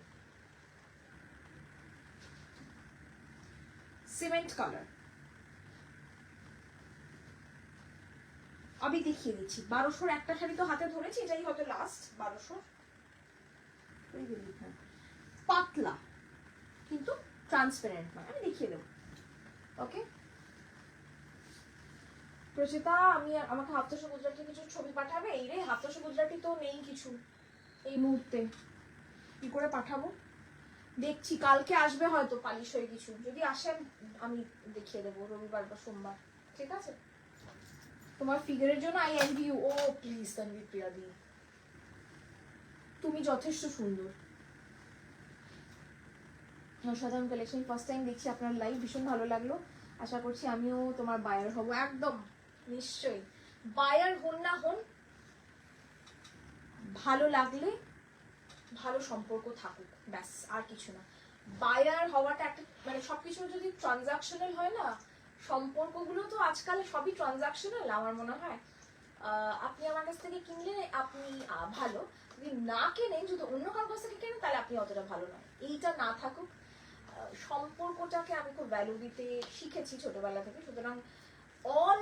সিমেন্ট কালার আমি দেখিয়ে দিচ্ছি, 1200 একটা শাড়ি তো হাতে ধরেছি, এটাই হয়তো লাস্ট 1200। পাতলা কিন্তু ট্রান্সপারেন্ট নয়, আমি দেখিয়ে দেবো। ওকে প্রচিতা, আমাকে হাফতাশো গুজরাটি কিছু ছবি পাঠাবে? এই রে হাফতাশো গুজরাটি তো নেই কিছু এই মুহূর্তে, কি করে পাঠাবো? দেখছি কালকে আসবে হয়তো পালিশ হয়ে কিছু, যদি আসে আমি দেখিয়ে দেবো রবিবার বা সোমবার, ঠিক আছে? তোমার ফিগারের জন্য I envy you. Oh please Tanvi প্রিয়াদি, তুমি যথেষ্ট সুন্দর। অসাধারণ কালেকশন, ফার্স্ট টাইম দেখছি আপনার লাইভ, ভীষণ ভালো লাগলো। আশা করছি আমিও তোমার বায়ার হব, একদম নিশ্চয়ই। বায়ার হন না হন, ভালো লাগলে ভালো সম্পর্ক থাকুক, ব্যাস, আর কিছু না। বায়ার হওয়াটা একটা মানে সবকিছু যদি ট্রানজাকশনাল হয় না, সম্পর্কগুলো তো আজকাল সবই ট্রানজাকশনাল আমার মনে হয়। আপনি আমার কাছ থেকে কিনলে আপনি ভালো, যদি না কেনেন, যদি অন্য কারোর কাছ থেকে কেনেন তাহলে আপনি অতটা ভালো নয়, এইটা না থাকুক। সম্পর্কটাকে আমি খুব ভ্যালু দিতে শিখেছি ছোটবেলা থেকে, সুতরাং all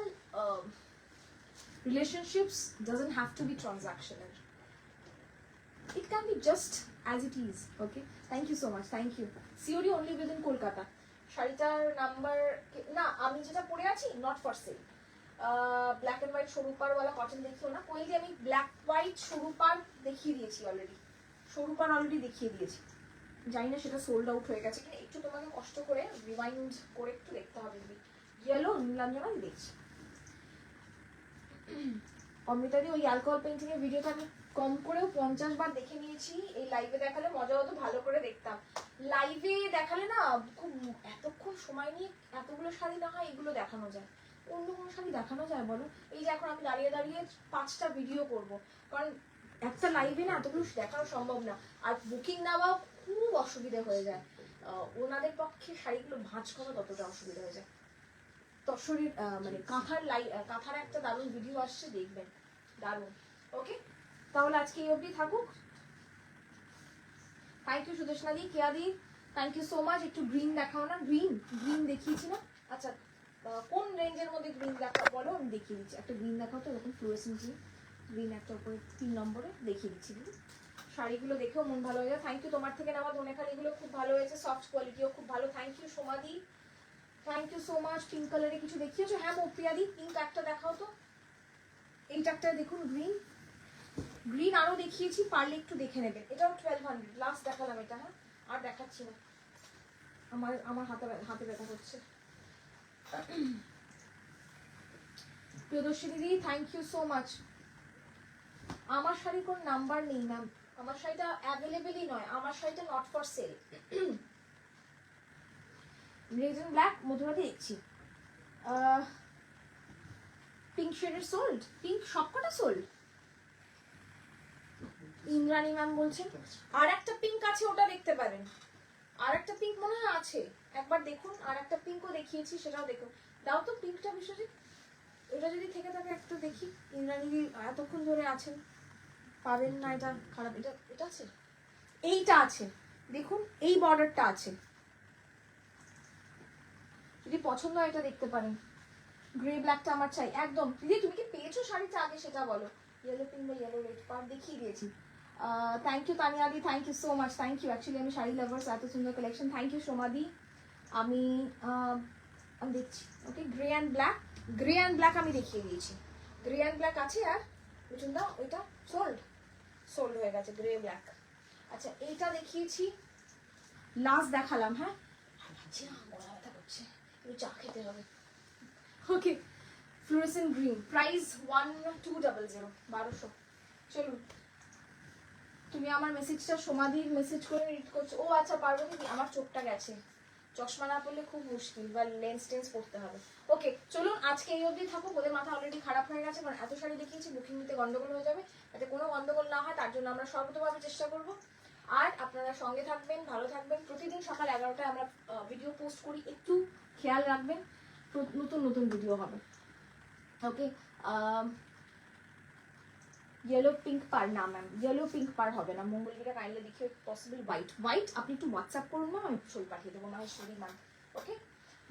relationships doesn't have to be transactional. It can be just as it is. Okay, thank you so much, thank you. COD only within Kolkata. শাড়িটার নাম্বার না, আমি যেটা পরে আছি not for sale. Black and white সরুপার ওয়ালা cotton দেখিও না, কোয়েল আমি ব্ল্যাক হোয়াইট সরুপার দেখিয়ে দিয়েছি অলরেডি, সরুপার অলরেডি দেখিয়ে দিয়েছি। জানি না সেটা সোল্ড আউট হয়ে গেছে কিনা, একটু তোমাকে কষ্ট করে রিমাইন্ড করে একটু দেখতে হবে। ইয়েলো নীলাঞ্জনা দেখছি। অমৃতাদি ওই অ্যালকোহল পেইন্টিং এর ভিডিওটা আমি কম করেও 50 বার দেখে নিয়েছি, এই লাইভে দেখালে মজা হতো, ভালো করে দেখতাম। লাইভে দেখালে না খুব এতক্ষণ সময় নিয়ে এতগুলো শাড়ি না হয় এগুলো দেখানো যায়, অন্য কোনো শাড়ি দেখানো যায় বলো? এই যে এখন আমি দাঁড়িয়ে দাঁড়িয়ে 5টা ভিডিও করব, কারণ একটা লাইভে না এতগুলো দেখানো সম্ভব না, আর বুকিং নেওয়া খুব অসুবিধা হয়ে যায়, ওনাদের পক্ষে শাড়িগুলো ভাঁজ করা ততটা অসুবিধা হয়ে যায়। তসরের মানে কাঁথার একটা দারুণ ভিডিও আসছে, দেখবেন, দারুণ। ওকে, তাহলে আজকে এই অবধি থাকুক। Thank you Sudeshna di, Keya di, thank you so much. একটু গ্রিন দেখাও না, গ্রিন দেখিয়েছি না? আচ্ছা, কোন রেঞ্জের মধ্যে গ্রিন দেখাও বলো, আমি দেখিয়ে দিচ্ছি। একটা গ্রিন দেখাও তো, এরকম ফ্লুরেসেন্ট গ্রিন একটা উপরে 3 নম্বরে দেখিয়ে দিচ্ছি দিদি। শাড়িগুলো দেখেও মন ভালো হয়ে যায়। থ্যাংক ইউ, তোমার থেকে নেওয়া ধনেখালিগুলো খুব ভালো হয়েছে, সফট কোয়ালিটিও খুব ভালো। থ্যাংক ইউ সোমাদি, thank you so much. Pink কালারে কিছু দেখিয়েছো? হ্যাঁ মৌপ্রিয়াদি, পিঙ্ক একটা দেখাও তো। এইটা একটা দেখুন, গ্রিন আরো দেখিয়েছি, পারলে একটু দেখে নেবেন। এটাও 1200, লাস্ট দেখালাম এটা। হ্যাঁ, আর দেখাচ্ছি না, আমার হাতে ব্যথা করছে। প্রিয়দর্শী দিদি, থ্যাংক ইউ সো মাচ। আমার শাড়ি কোন নাম্বার নেই ম্যাম, আমার শাড়িটা অ্যাভেলেবেলই নয়, আমার শাড়িটা not for sale. Red and black মধুরাতে দেখছি, পিঙ্ক শেডের সোল্ড, পিঙ্ক সবকটা সোল্ড। ইন্দ্রাণী ম্যাম বলছেন আর একটা পিঙ্ক আছে, ওটা দেখতে পারেন। আর একটা পিঙ্ক মনে হয় আছে, একবার দেখুন। আর একটা পিঙ্কও দেখিয়েছি, সেটাও দেখুন। দাও তো পিঙ্কটা বিশ্বজিৎ, এটা যদি থেকে থাকে একটা দেখি। ইন্দ্রাণী এতক্ষণ ধরে আছেন, পাবেন না, এটা খারাপ। এটা আছে, এইটা আছে দেখুন, এই বর্ডারটা আছে, যদি পছন্দ হয় এটা দেখতে পারেন। গ্রে ব্ল্যাকটা আমার চাই একদম। দিদি তুমি কি পেয়েছো শাড়িটা, আগে সেটা বলো। ইয়েলো পিঙ্ক বা ইয়েলো রেড পার দেখিয়ে দিয়েছি। থ্যাংক ইউ তানিয়াদি, thank you so much, thank you. Actually আমি শাড়ি লাভার্স, এত সুন্দর কালেকশন। Thank you সোমাদি। আমি দেখছি। ওকে, গ্রে অ্যান্ড ব্ল্যাক আমি দেখিয়ে দিয়েছি। গ্রে অ্যান্ড ব্ল্যাক আছে, আর বুঝুন না ওইটা সোল্ড হয়ে গেছে, গ্রে ব্ল্যাক। আচ্ছা, এইটা দেখিয়েছি, লাস্ট দেখালাম। হ্যাঁ, গলা ব্যথা করছে, একটু চা খেতে হবে। ওকে, ফ্লুরেসেন্ট গ্রিন, প্রাইস 1200, 1200। চলুন, তুমি আমার মেসেজটা সোমাদির মেসেজ করে রিড করছো। ও আচ্ছা পার্বতী, আমার চোখটা গেছে, চশমা না পড়লে খুব মুশকিল, বা লেন্স টেন্স পড়তে হবে। ওকে চলুন, আজকে এই অবধি থাকুক। ওদের মাথা অলরেডি খারাপ হয়ে গেছে, কারণ এত শাড়ি দেখিয়েছি, বুকিং নিতে গন্ডগোল হয়ে যাবে। যাতে কোনো গন্ডগোল না হয় তার জন্য আমরা সর্বতভাবে চেষ্টা করব। আর আপনারা সঙ্গে থাকবেন, ভালো থাকবেন। প্রতিদিন সকাল 11টায় আমরা ভিডিও পোস্ট করি, একটু খেয়াল রাখবেন, নতুন ভিডিও হবে। ওকে, ইয়েলো পিঙ্ক পার না ম্যাম, ইয়েলো পিঙ্ক পার হবে না। মঙ্গলগিরা কাইন্ডলি দেখে পসিবল হোয়াইট আপনি একটু হোয়াটসঅ্যাপ করুন না, আমি ছবি পাঠিয়ে দেবো মাহেশ্বরী ম্যাম। ওকে,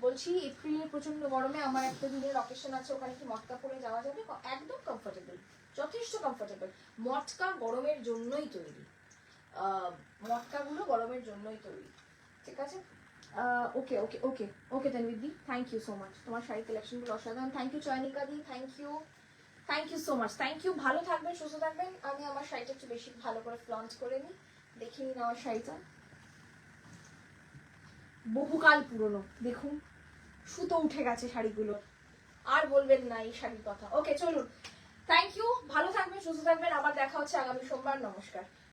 বলছি এপ্রিলের প্রচন্ড গরমে আমার একটা দিনের অকেশন আছে, ওখানে কি মটকা পরে যাওয়া যাবে? একদম কমফোর্টেবল, যথেষ্ট কমফোর্টেবল। মটকা গরমের জন্যই তৈরি, মটকাগুলো গরমের জন্যই তৈরি, ঠিক আছে? Okay okay okay okay Tanvir di, thank you so much. তোমার শাড়ি কালেকশনগুলো অসাধারণ। Thank you Chayanika di, thank you so much, thank you. ভালো থাকবেন, সুস্থ থাকবেন। আমি আমার শাড়িটা একটু বেশি ভালো করে ফ্লন্ট করে নিই, দেখে নিন আমার শাড়িটা। বহুকাল পুরনো। দেখুন সুতো উঠে গেছে শাড়িগুলো, আর বলবেন না এই শাড়ির কথা। ওকে চলুন, থ্যাংক ইউ, ভালো থাকবেন, সুস্থ থাকবেন, আবার দেখা হচ্ছে আগামী সোমবার। নমস্কার।